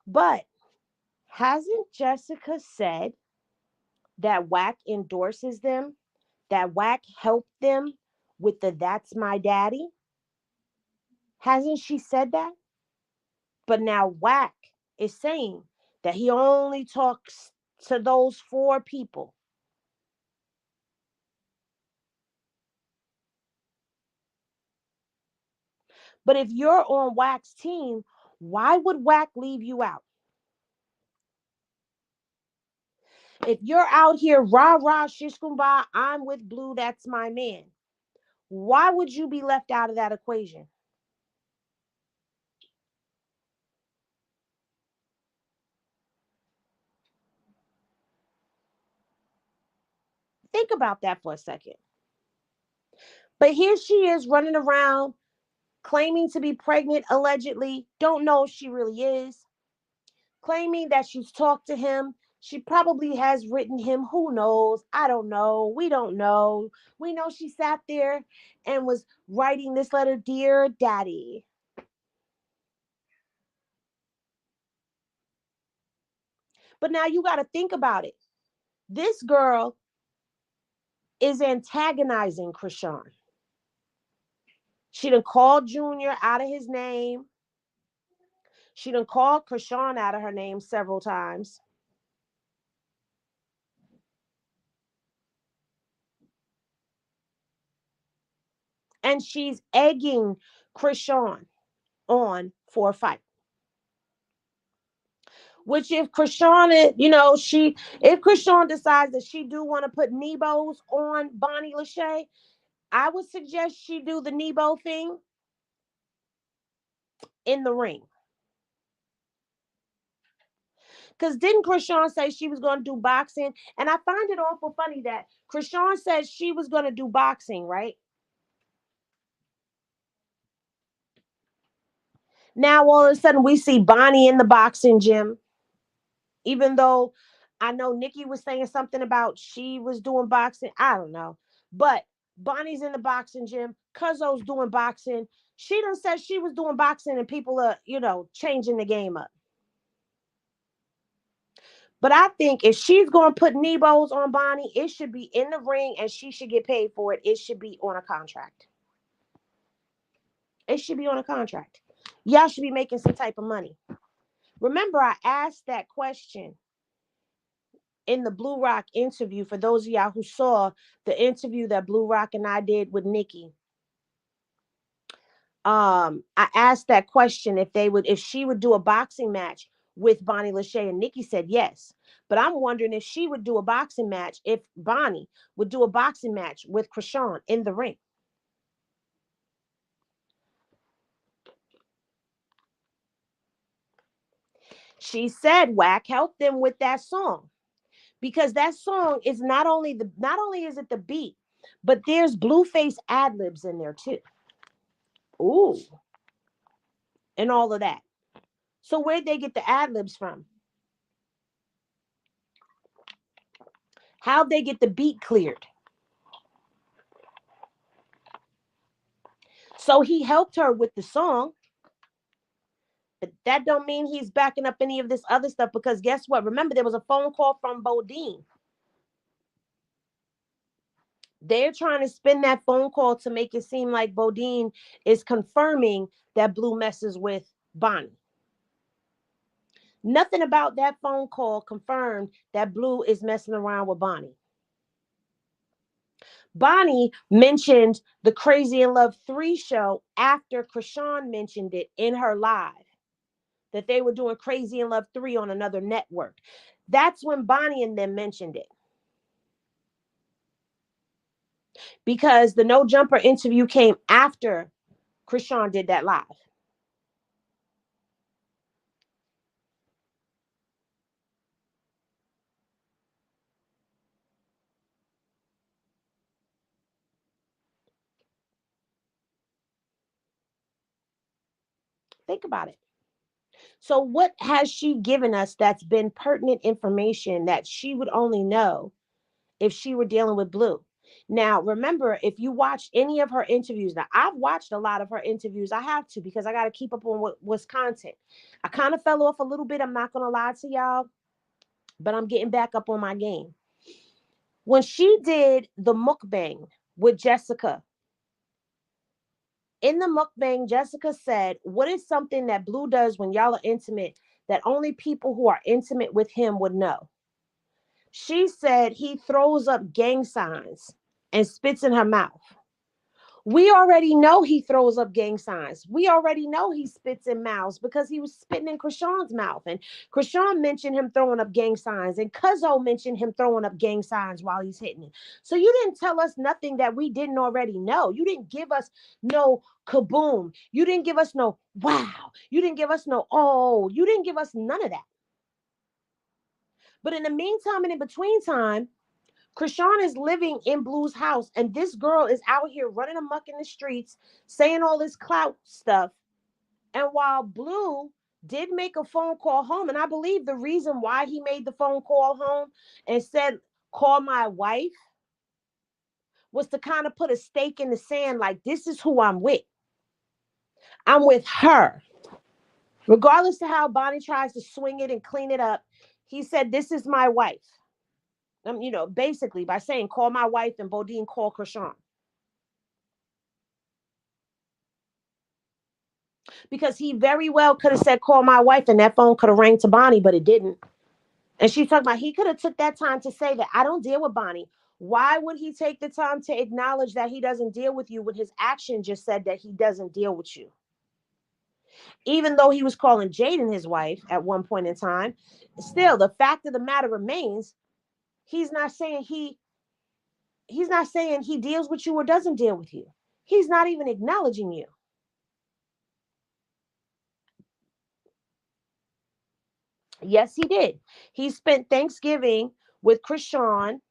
But hasn't Jessica said that Whack endorses them? That Whack helped them with the "That's My Daddy"? Hasn't she said that? But now Whack is saying that he only talks to those four people. But if you're on Whack's team, why would Whack leave you out? If you're out here, rah rah shishkumba, I'm with Blue, that's my man. Why would you be left out of that equation? Think about that for a second. But here she is running around claiming to be pregnant, allegedly. Don't know if she really is. Claiming that she's talked to him. She probably has written him. Who knows? I don't know. We don't know. We know she sat there and was writing this letter: Dear Daddy. But now you got to think about it. This girl is antagonizing Chrisean. She done called Junior out of his name. She done called Chrisean out of her name several times. And she's egging Chrisean on for a fight. Which if Chrisean, if Chrisean decides that she do want to put Nebos on Bonnie Lachey, I would suggest she do the Nebo thing in the ring. Because didn't Chrisean say she was going to do boxing? And I find it awful funny that Chrisean said she was going to do boxing, right? Now all of a sudden we see Bonnie in the boxing gym, even though I know Nikki was saying something about she was doing boxing. I don't know. But Bonnie's in the boxing gym. Cuzzo's doing boxing. She done said she was doing boxing and people are, changing the game up. But I think if she's going to put Nebos on Bonnie, it should be in the ring and she should get paid for it. It should be on a contract. It should be on a contract. Y'all should be making some type of money. Remember, I asked that question in the Blue Rock interview. For those of y'all who saw the interview that Blue Rock and I did with Nikki, I asked that question if she would do a boxing match with Bonnie Lachey, and Nikki said yes. But I'm wondering if she would do a boxing match, if Bonnie would do a boxing match with Chrisean in the ring. She said Whack helped them with that song because that song is not only is it the beat, but there's Blueface ad libs in there too. Ooh, and all of that. So where'd they get the ad libs from? How'd they get the beat cleared? So he helped her with the song, but that don't mean he's backing up any of this other stuff because guess what? Remember, there was a phone call from Bodine. They're trying to spin that phone call to make it seem like Bodine is confirming that Blue messes with Bonnie. Nothing about that phone call confirmed that Blue is messing around with Bonnie. Bonnie mentioned the Crazy in Love 3 show after Chrisean mentioned it in her live, that they were doing Crazy in Love 3 on another network. That's when Bonnie and them mentioned it. Because the No Jumper interview came after Chrisean did that live. Think about it. So, what has she given us that's been pertinent information that she would only know if she were dealing with Blue? Now, remember, if you watch any of her interviews, now I've watched a lot of her interviews. I have to because I got to keep up on what's content. I kind of fell off a little bit. I'm not going to lie to y'all, but I'm getting back up on my game. When she did the mukbang with Jessica, in the mukbang, Jessica said, "What is something that Blue does when y'all are intimate that only people who are intimate with him would know?" She said he throws up gang signs and spits in her mouth. We already know he throws up gang signs. We already know he spits in mouths because he was spitting in Chrisean's mouth. And Chrisean mentioned him throwing up gang signs. And Cuzzo mentioned him throwing up gang signs while he's hitting it. So you didn't tell us nothing that we didn't already know. You didn't give us no kaboom. You didn't give us no wow. You didn't give us no oh. You didn't give us none of that. But in the meantime and in between time, Chrisean is living in Blue's house, and this girl is out here running amok in the streets, saying all this clout stuff. And while Blue did make a phone call home, and I believe the reason why he made the phone call home and said, "Call my wife," was to kind of put a stake in the sand like, this is who I'm with. I'm with her. Regardless of how Bonnie tries to swing it and clean it up, he said, "This is my wife." Basically by saying, "Call my wife," and Bodine call Chrisean. Because he very well could have said, "Call my wife," and that phone could have rang to Bonnie, but it didn't. And she's talking about he could have took that time to say that I don't deal with Bonnie. Why would he take the time to acknowledge that he doesn't deal with you when his action just said that he doesn't deal with you? Even though he was calling Jaden his wife at one point in time, still the fact of the matter remains, he's not saying he's not saying he deals with you or doesn't deal with you. He's not even acknowledging you. Yes, he did. He spent Thanksgiving with Chrisean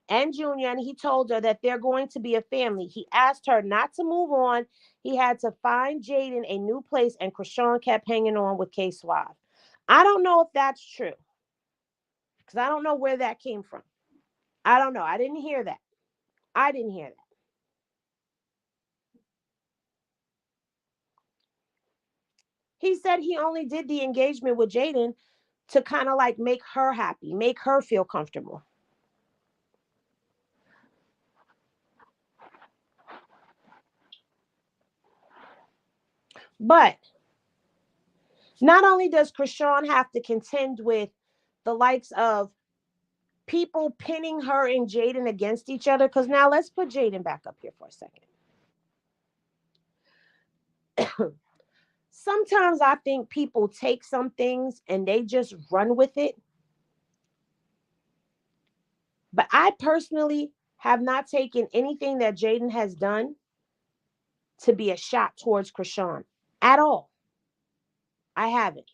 and Junior, and he told her that they're going to be a family. He asked her not to move on. He had to find Jaden a new place, and Chrisean kept hanging on with K Suave. I don't know if that's true because I don't know where that came from. I don't know. I didn't hear that. I didn't hear that. He said he only did the engagement with Jaden to kind of like make her happy, make her feel comfortable. But not only does Chrisean have to contend with the likes of people pinning her and Jaden against each other, because now let's put Jaden back up here for a second. Sometimes I think people take some things and they just run with it. But I personally have not taken anything that Jaden has done to be a shot towards Chrisean at all. I haven't.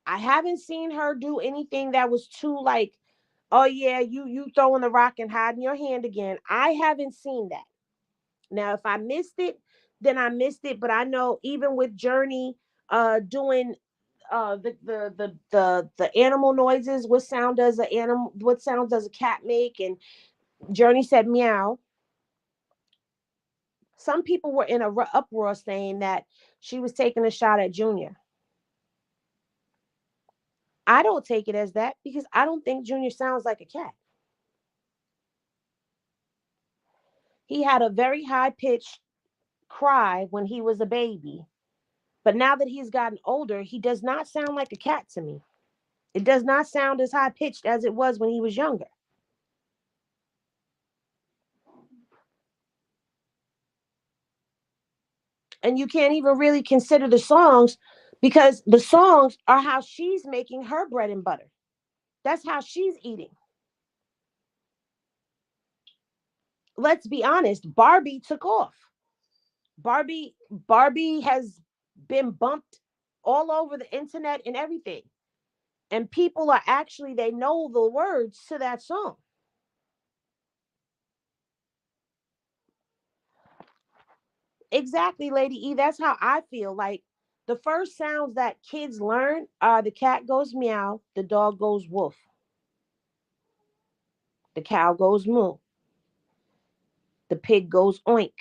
I haven't seen her do anything that was too like, "Oh yeah, you throwing the rock and hiding your hand again." I haven't seen that. Now, if I missed it, then I missed it. But I know even with Journey doing the animal noises, what sound does an animal, what sound does a cat make? And Journey said meow. Some people were in a uproar saying that she was taking a shot at Junior. I don't take it as that because I don't think Junior sounds like a cat. He had a very high pitched cry when he was a baby, but now that he's gotten older, he does not sound like a cat to me. It does not sound as high pitched as it was when he was younger. And you can't even really consider the songs because the songs are how she's making her bread and butter. That's how she's eating. Let's be honest, Barbie took off. Barbie has been bumped all over the internet and everything. And people are actually, they know the words to that song. Exactly, Lady E. That's how I feel. Like the first sounds that kids learn are the cat goes meow, the dog goes woof. The cow goes moo. The pig goes oink.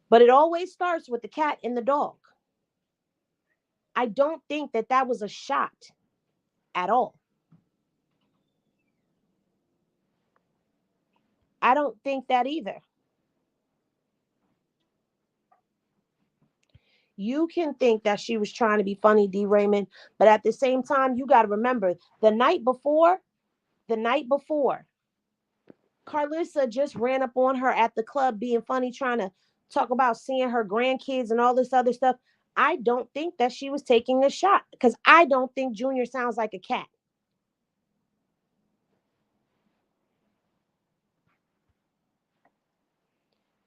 But it always starts with the cat and the dog. I don't think that that was a shot at all. I don't think that either. You can think that she was trying to be funny, D. Raymond, but at the same time, you got to remember the night before, Carlissa just ran up on her at the club being funny, trying to talk about seeing her grandkids and all this other stuff. I don't think that she was taking a shot because I don't think Junior sounds like a cat.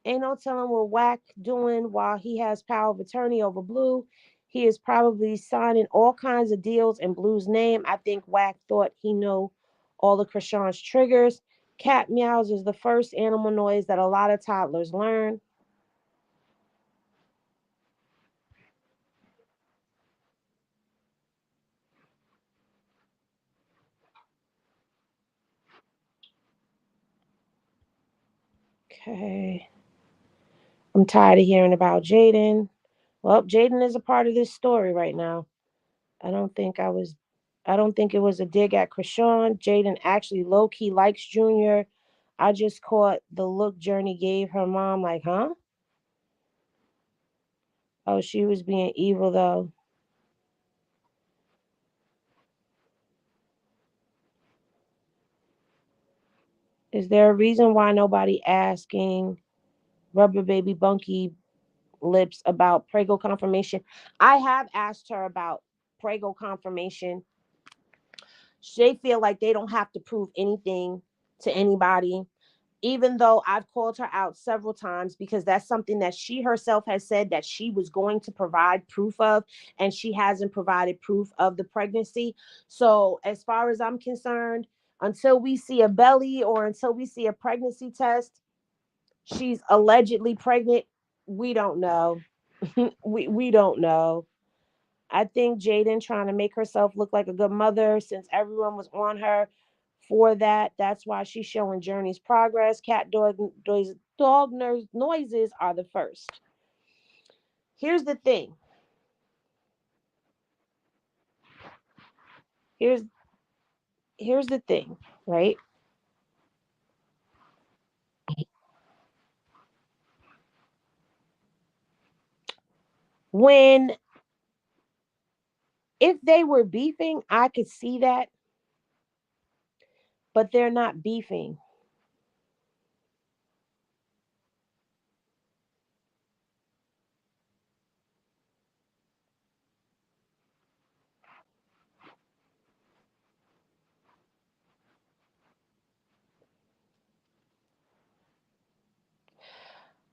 Ain't no telling what Whack doing while he has power of attorney over Blue. He is probably signing all kinds of deals in Blue's name. I think Whack thought he knew all of Chrisean's triggers. Cat meows is the first animal noise that a lot of toddlers learn. Okay. I'm tired of hearing about Jaden. Well, Jaden is a part of this story right now. I don't think I was I don't think it was a dig at Chrisean. Jaden actually low key likes Junior. I just caught the look Journey gave her mom, like, huh? Oh, she was being evil though. Is there a reason why nobody asking Rubber Baby Bunky Lips about Prego confirmation? I have asked her about Prego confirmation. They feel like they don't have to prove anything to anybody, even though I've called her out several times because that's something that she herself has said that she was going to provide proof of, and she hasn't provided proof of the pregnancy. So, as far as I'm concerned, until we see a belly or until we see a pregnancy test, she's allegedly pregnant. We don't know. We don't know. I think Jaden trying to make herself look like a good mother since everyone was on her for that. That's why she's showing Journey's progress. Cat dog noises are the first. Here's the thing. Here's here's the thing, right? When if they were beefing, I could see that, but they're not beefing.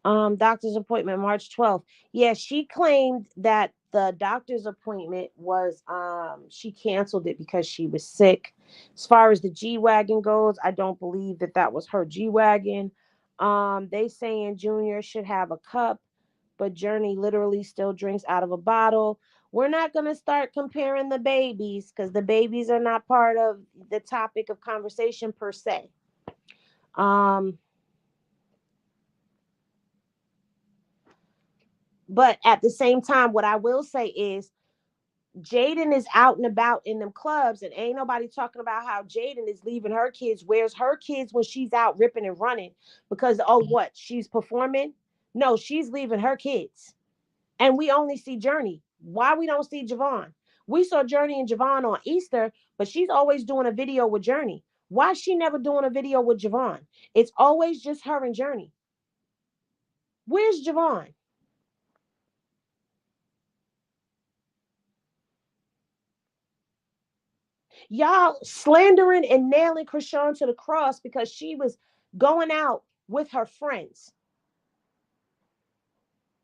Doctor's appointment March 12th. Yeah, she claimed that the doctor's appointment was she canceled it because she was sick. As far as the G-Wagon goes, I don't believe that that was her G-Wagon. They saying Junior should have a cup, but Journey literally still drinks out of a bottle. We're not going to start comparing the babies because the babies are not part of the topic of conversation per se. um but at the same time, what I will say is Jaden is out and about in them clubs, and ain't nobody talking about how Jaden is leaving her kids. Where's her kids when she's out ripping and running? Because, oh, what? She's performing? No, she's leaving her kids. And we only see Journey. Why we don't see Javon? We saw Journey and Javon on Easter, but she's always doing a video with Journey. Why is she never doing a video with Javon? It's always just her and Journey. Where's Javon? Y'all slandering and nailing Chrisean to the cross because she was going out with her friends.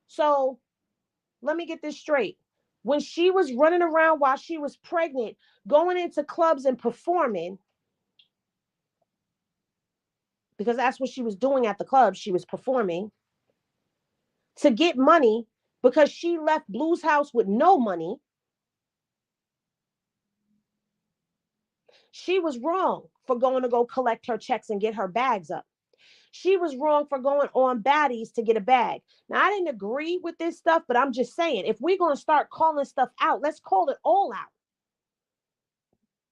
So let me get this straight. When she was running around while she was pregnant, going into clubs and performing, because that's what she was doing at the club, she was performing to get money because she left Blue's house with no money. She was wrong for going to go collect her checks and get her bags up. She was wrong for going on baddies to get a bag. Now, I didn't agree with this stuff, but I'm just saying, if we're going to start calling stuff out, let's call it all out.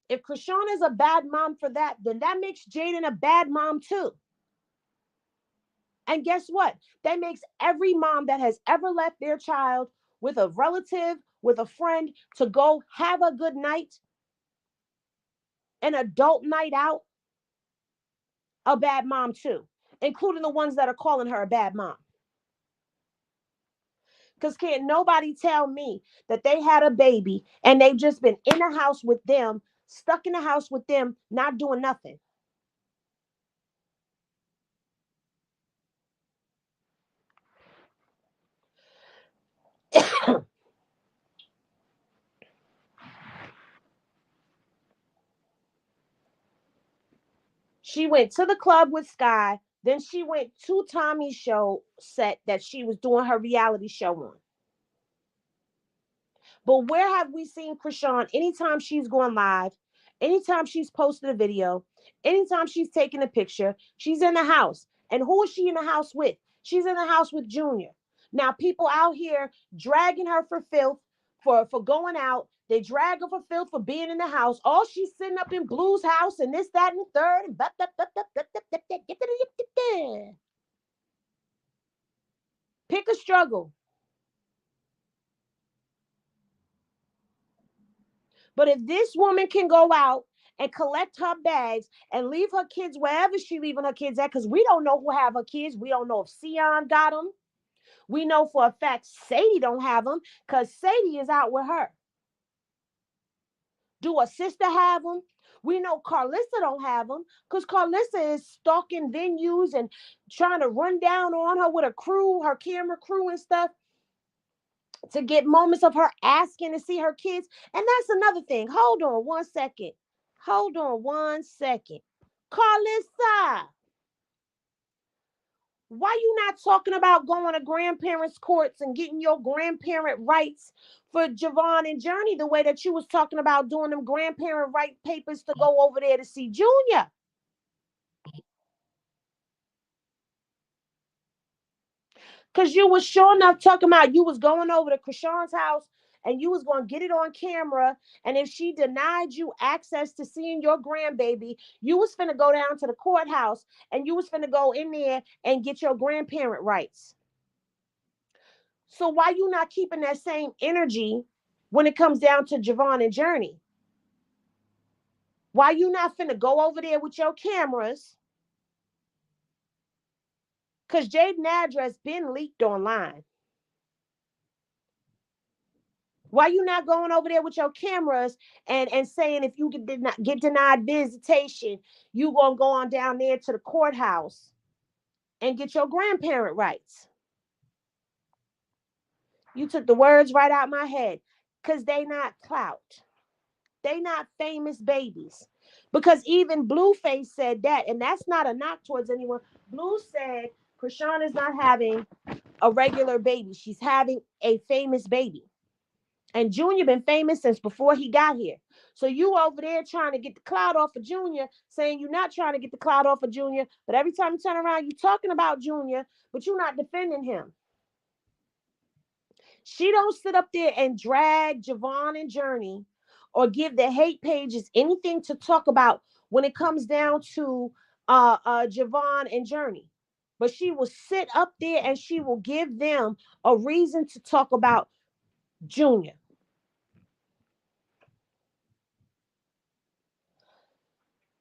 If Chrisean is a bad mom for that, then that makes Jaden a bad mom too. And guess what? That makes every mom that has ever left their child with a relative, with a friend, to go have a good night, an adult night out, a bad mom too, including the ones that are calling her a bad mom. Because can't nobody tell me that they had a baby and they've just been in the house with them, stuck in the house with them, not doing nothing. She went to the club with Sky. Then she went to Tommy's show set that she was doing her reality show on. But where have we seen Chrisean anytime she's going live, anytime she's posted a video, anytime she's taking a picture, she's in the house. And who is she in the house with? She's in the house with Junior. Now, people out here dragging her for filth, for going out. They drag her for filth for being in the house. Oh, she's sitting up in Blue's house and this, that, and the third. And pick a struggle. But if this woman can go out and collect her bags and leave her kids wherever she leaving her kids at, because we don't know who have her kids. We don't know if Sion got them. We know for a fact Sadie don't have them because Sadie is out with her. Do her sister have them? We know Carlissa don't have them because Carlissa is stalking venues and trying to run down on her with a crew, her camera crew and stuff, to get moments of her asking to see her kids. And that's another thing. Hold on one second. Hold on one second. Carlissa, why you not talking about going to grandparents' courts and getting your grandparent rights for Javon and Journey the way that you was talking about doing them grandparent right papers to go over there to see Junior? Because you was sure enough talking about you was going over to Chrisean's house and you was going to get it on camera. And if she denied you access to seeing your grandbaby, you was finna go down to the courthouse and you was finna go in there and get your grandparent rights. So why you not keeping that same energy when it comes down to Javon and Journey? Why you not finna go over there with your cameras? Because Jaden address been leaked online. Why you not going over there with your cameras and saying if you did not get denied visitation, you gonna go on down there to the courthouse and get your grandparent rights? You took the words right out my head because they not clout. They not famous babies. Because even Blueface said that, and that's not a knock towards anyone. Blue said Chrisean is not having a regular baby. She's having a famous baby. And Junior been famous since before he got here. So you over there trying to get the clout off of Junior, saying you're not trying to get the clout off of Junior, but every time you turn around, you talking about Junior, but you're not defending him. She don't sit up there and drag Javon and Journey or give the hate pages anything to talk about when it comes down to Javon and Journey. But she will sit up there and she will give them a reason to talk about Junior.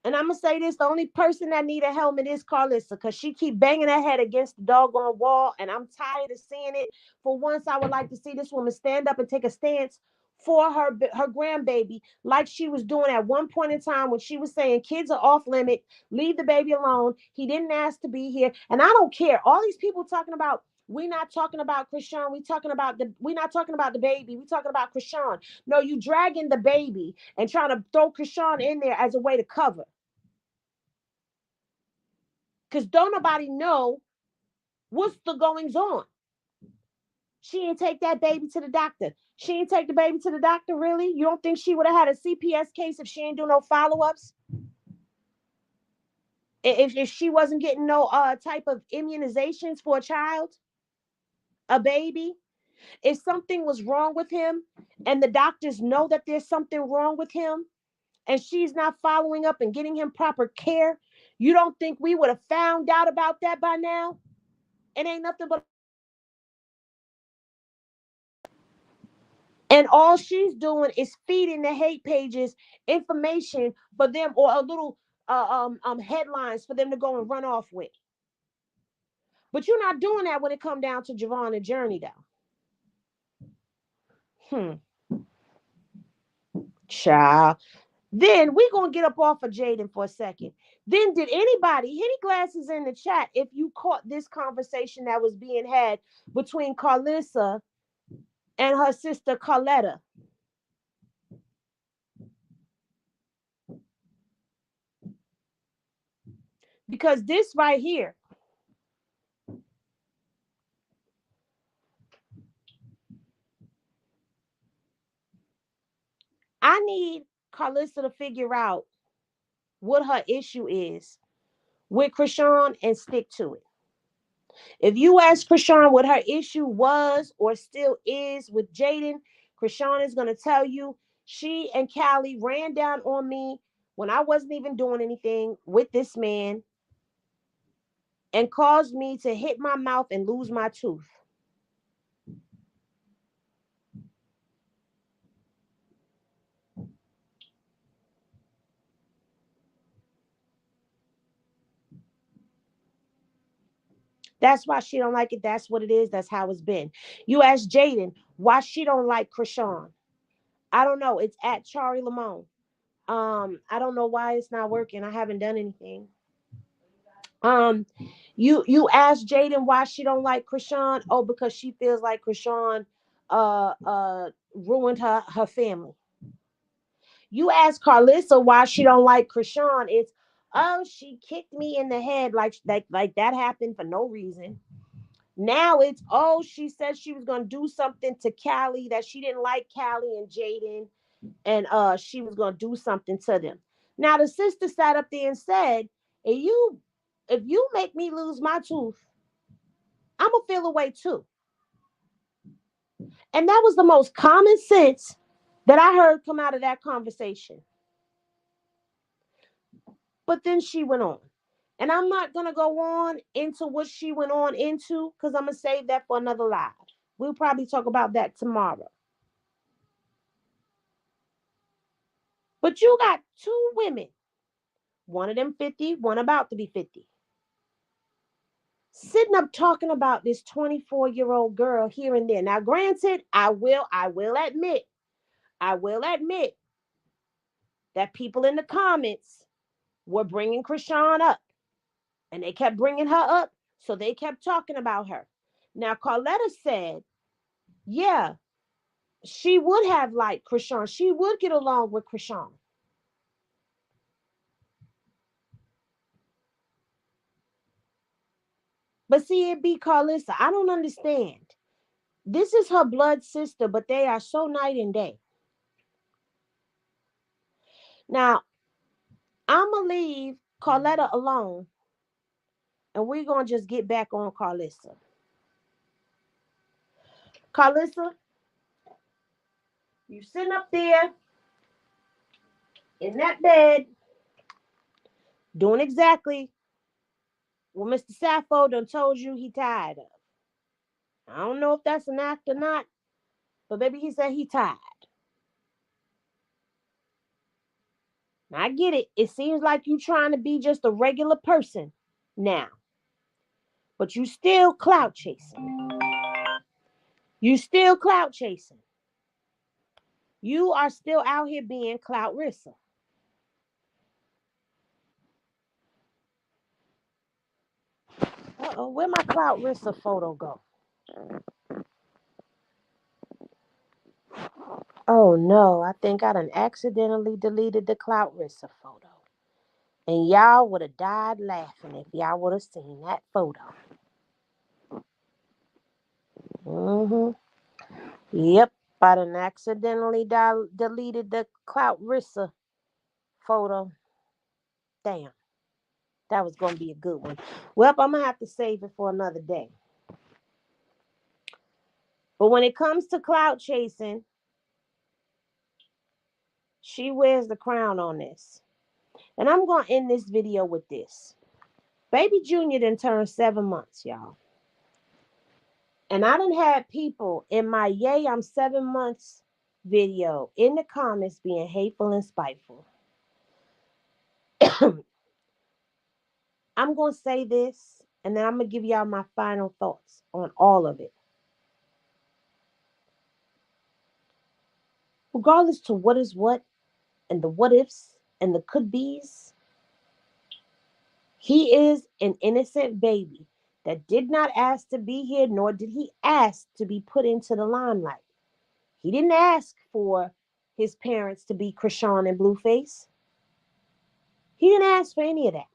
And I'm gonna say this: the only person that need a helmet is Carlissa, because she keep banging her head against the doggone wall, and I'm tired of seeing it. For once, I would like to see this woman stand up and take a stance for her grandbaby, like she was doing at one point in time when she was saying kids are off limit, leave the baby alone. He didn't ask to be here, and I don't care. All these people talking about. We not talking about Chrisean. We not talking about the baby. We talking about Chrisean. No, you dragging the baby and trying to throw Chrisean in there as a way to cover. Because don't nobody know what's the goings on. She didn't take that baby to the doctor. She didn't take the baby to the doctor, really? You don't think she would have had a CPS case if she didn't do no follow-ups? If she wasn't getting no type of immunizations for a child, a baby? If something was wrong with him and the doctors know that there's something wrong with him and she's not following up and getting him proper care, you don't think we would have found out about that by now? It ain't nothing but, and all she's doing is feeding the hate pages information for them, or a little headlines for them to go and run off with. But you're not doing that when it come down to Javon and Journey, though. Child. Then we gonna get up off of Jaden for a second. Then did anybody, Hitty Glasses in the chat, if you caught this conversation that was being had between Carlissa and her sister Carletta? Because this right here, I need Carlissa to figure out what her issue is with Chrisean and stick to it. If you ask Chrisean what her issue was or still is with Jaden, Chrisean is going to tell you she and Callie ran down on me when I wasn't even doing anything with this man and caused me to hit my mouth and lose my tooth. That's why she don't like it. That's what it is. That's how it's been. You ask Jaden why she don't like Chrisean. I don't know. It's at Charlie Lamone. I don't know why it's not working. I haven't done anything. Um, you ask Jaden why she don't like Chrisean. Oh, because she feels like Chrisean ruined her family. You ask Carlissa why she don't like Chrisean. It's, oh, she kicked me in the head, like that happened for no reason. Now it's, oh, she said she was gonna do something to Callie, that she didn't like Callie and Jaden, and she was gonna do something to them. Now the sister sat up there and said, if you make me lose my tooth, I'm gonna feel away too. And that was the most common sense that I heard come out of that conversation. But then she went on. And I'm not gonna go on into what she went on into, because I'm gonna save that for another live. We'll probably talk about that tomorrow. But you got two women, one of them 50, one about to be 50, sitting up talking about this 24-year-old girl here and there. Now, granted, I will admit that people in the comments were bringing Chrisean up, and they kept bringing her up, so they kept talking about her. Now, Carletta said, yeah, she would have liked Chrisean. She would get along with Chrisean. But see, it be Carlissa. I don't understand. This is her blood sister, but they are so night and day. Now, I'm going to leave Carletta alone, and we're going to just get back on Carlissa. Carlissa, you sitting up there in that bed doing exactly what Mr. Sappho done told you he tired of. I don't know if that's an act or not, but maybe he said he tired. Now, I get it. It seems like you trying to be just a regular person now, but you still clout chasing. You still clout chasing. You are still out here being clout rissa. Uh-oh, where my clout rissa photo go? Oh no, I think I done accidentally deleted the clout rissa photo. And y'all would have died laughing if y'all would have seen that photo. Mm-hmm. Yep. I done accidentally deleted the Clout Rissa photo. Damn. That was going to be a good one. Well, I'm going to have to save it for another day. But when it comes to clout chasing, she wears the crown on this. And I'm going to end this video with this. Baby Junior done turned 7 months, y'all. And I done had people in my Yay, I'm 7 months video in the comments being hateful and spiteful. I'm going to say this, and then I'm going to give y'all my final thoughts on all of it. Regardless to what is what, and the what ifs, and the could be's, he is an innocent baby that did not ask to be here, nor did he ask to be put into the limelight. He didn't ask for his parents to be Chrisean and Blueface. He didn't ask for any of that.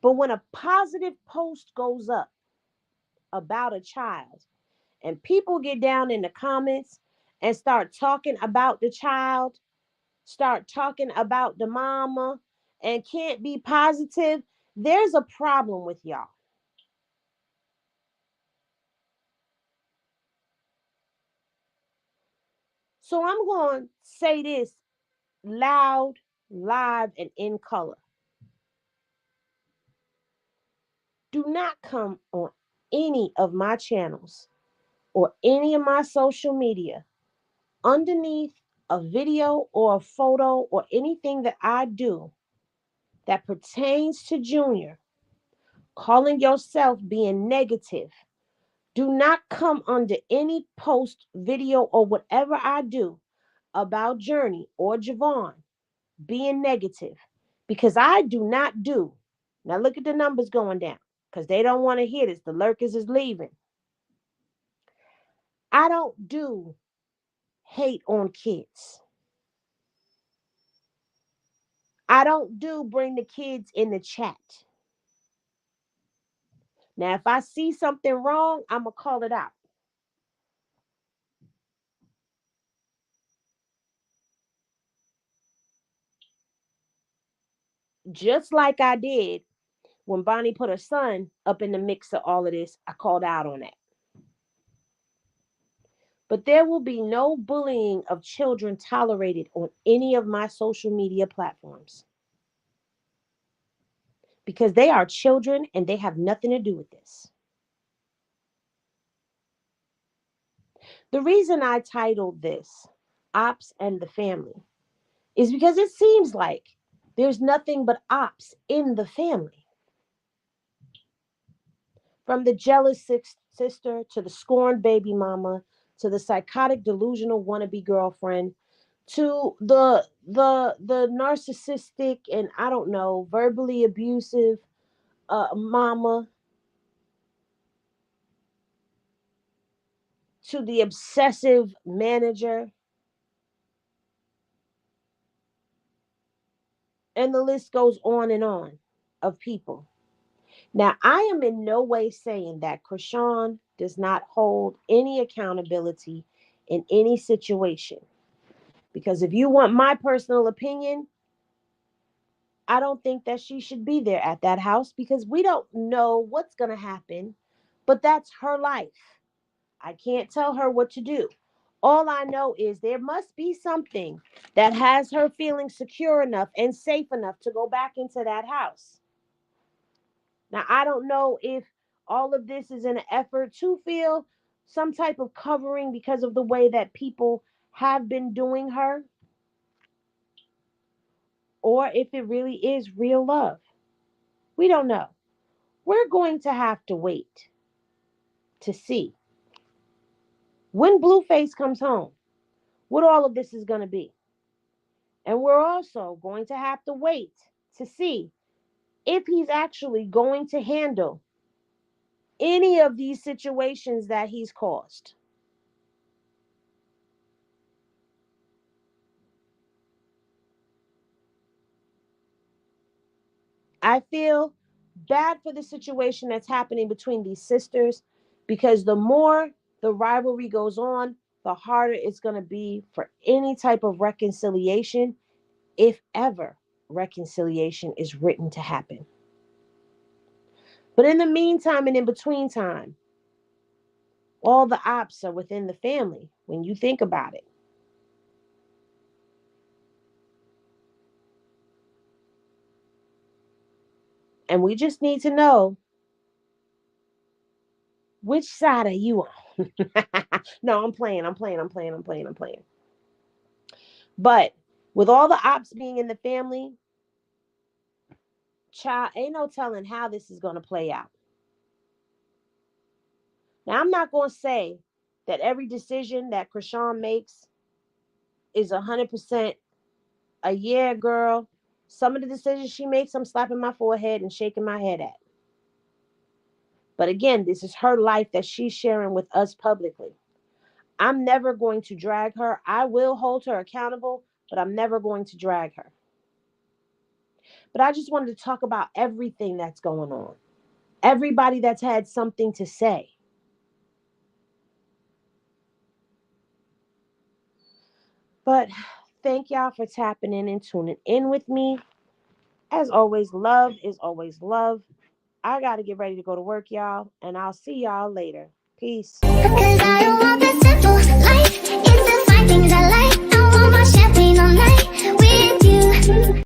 But when a positive post goes up about a child and people get down in the comments and start talking about the child, start talking about the mama, and can't be positive, there's a problem with y'all. So I'm going to say this loud, live, and in color. Do not come on any of my channels or any of my social media underneath a video or a photo or anything that I do that pertains to Junior, calling yourself being negative. Do not come under any post, video, or whatever I do about Journey or Javon being negative, because I do not do. Now look at the numbers going down because they don't want to hear this. The lurkers is leaving. I don't do hate on kids. I don't do bring the kids in the chat. Now, if I see something wrong, I'm going to call it out. Just like I did when Bonnie put her son up in the mix of all of this, I called out on that. But there will be no bullying of children tolerated on any of my social media platforms because they are children and they have nothing to do with this. The reason I titled this Ops and the Family is because it seems like there's nothing but ops in the family. From the jealous sister to the scorned baby mama to the psychotic delusional wannabe girlfriend to the narcissistic and I don't know verbally abusive mama to the obsessive manager, and the list goes on of people. Now, I am in no way saying that Chrisean does not hold any accountability in any situation. Because if you want my personal opinion, I don't think that she should be there at that house because we don't know what's going to happen, but that's her life. I can't tell her what to do. All I know is there must be something that has her feeling secure enough and safe enough to go back into that house. Now, I don't know if all of this is an effort to feel some type of covering because of the way that people have been doing her, or if it really is real love. We don't know. We're going to have to wait to see when Blueface comes home what all of this is going to be. And we're also going to have to wait to see if he's actually going to handle any of these situations that he's caused. I feel bad for the situation that's happening between these sisters. Because the more the rivalry goes on, the harder it's going to be for any type of reconciliation, if ever reconciliation is written to happen. But in the meantime and in between time, all the ops are within the family when you think about it. And we just need to know, which side are you on? No, I'm playing. But with all the ops being in the family, child, ain't no telling how this is going to play out. Now, I'm not going to say that every decision that Chrisean makes is 100% a yeah, girl. Some of the decisions she makes, I'm slapping my forehead and shaking my head at. But again, this is her life that she's sharing with us publicly. I'm never going to drag her. I will hold her accountable, but I'm never going to drag her. But I just wanted to talk about everything that's going on. Everybody that's had something to say. But thank y'all for tapping in and tuning in with me. As always, love is always love. I got to get ready to go to work, y'all, and I'll see y'all later. Peace. Because I don't want that simple life. It's the fine things I like. I want my champagne all night with you.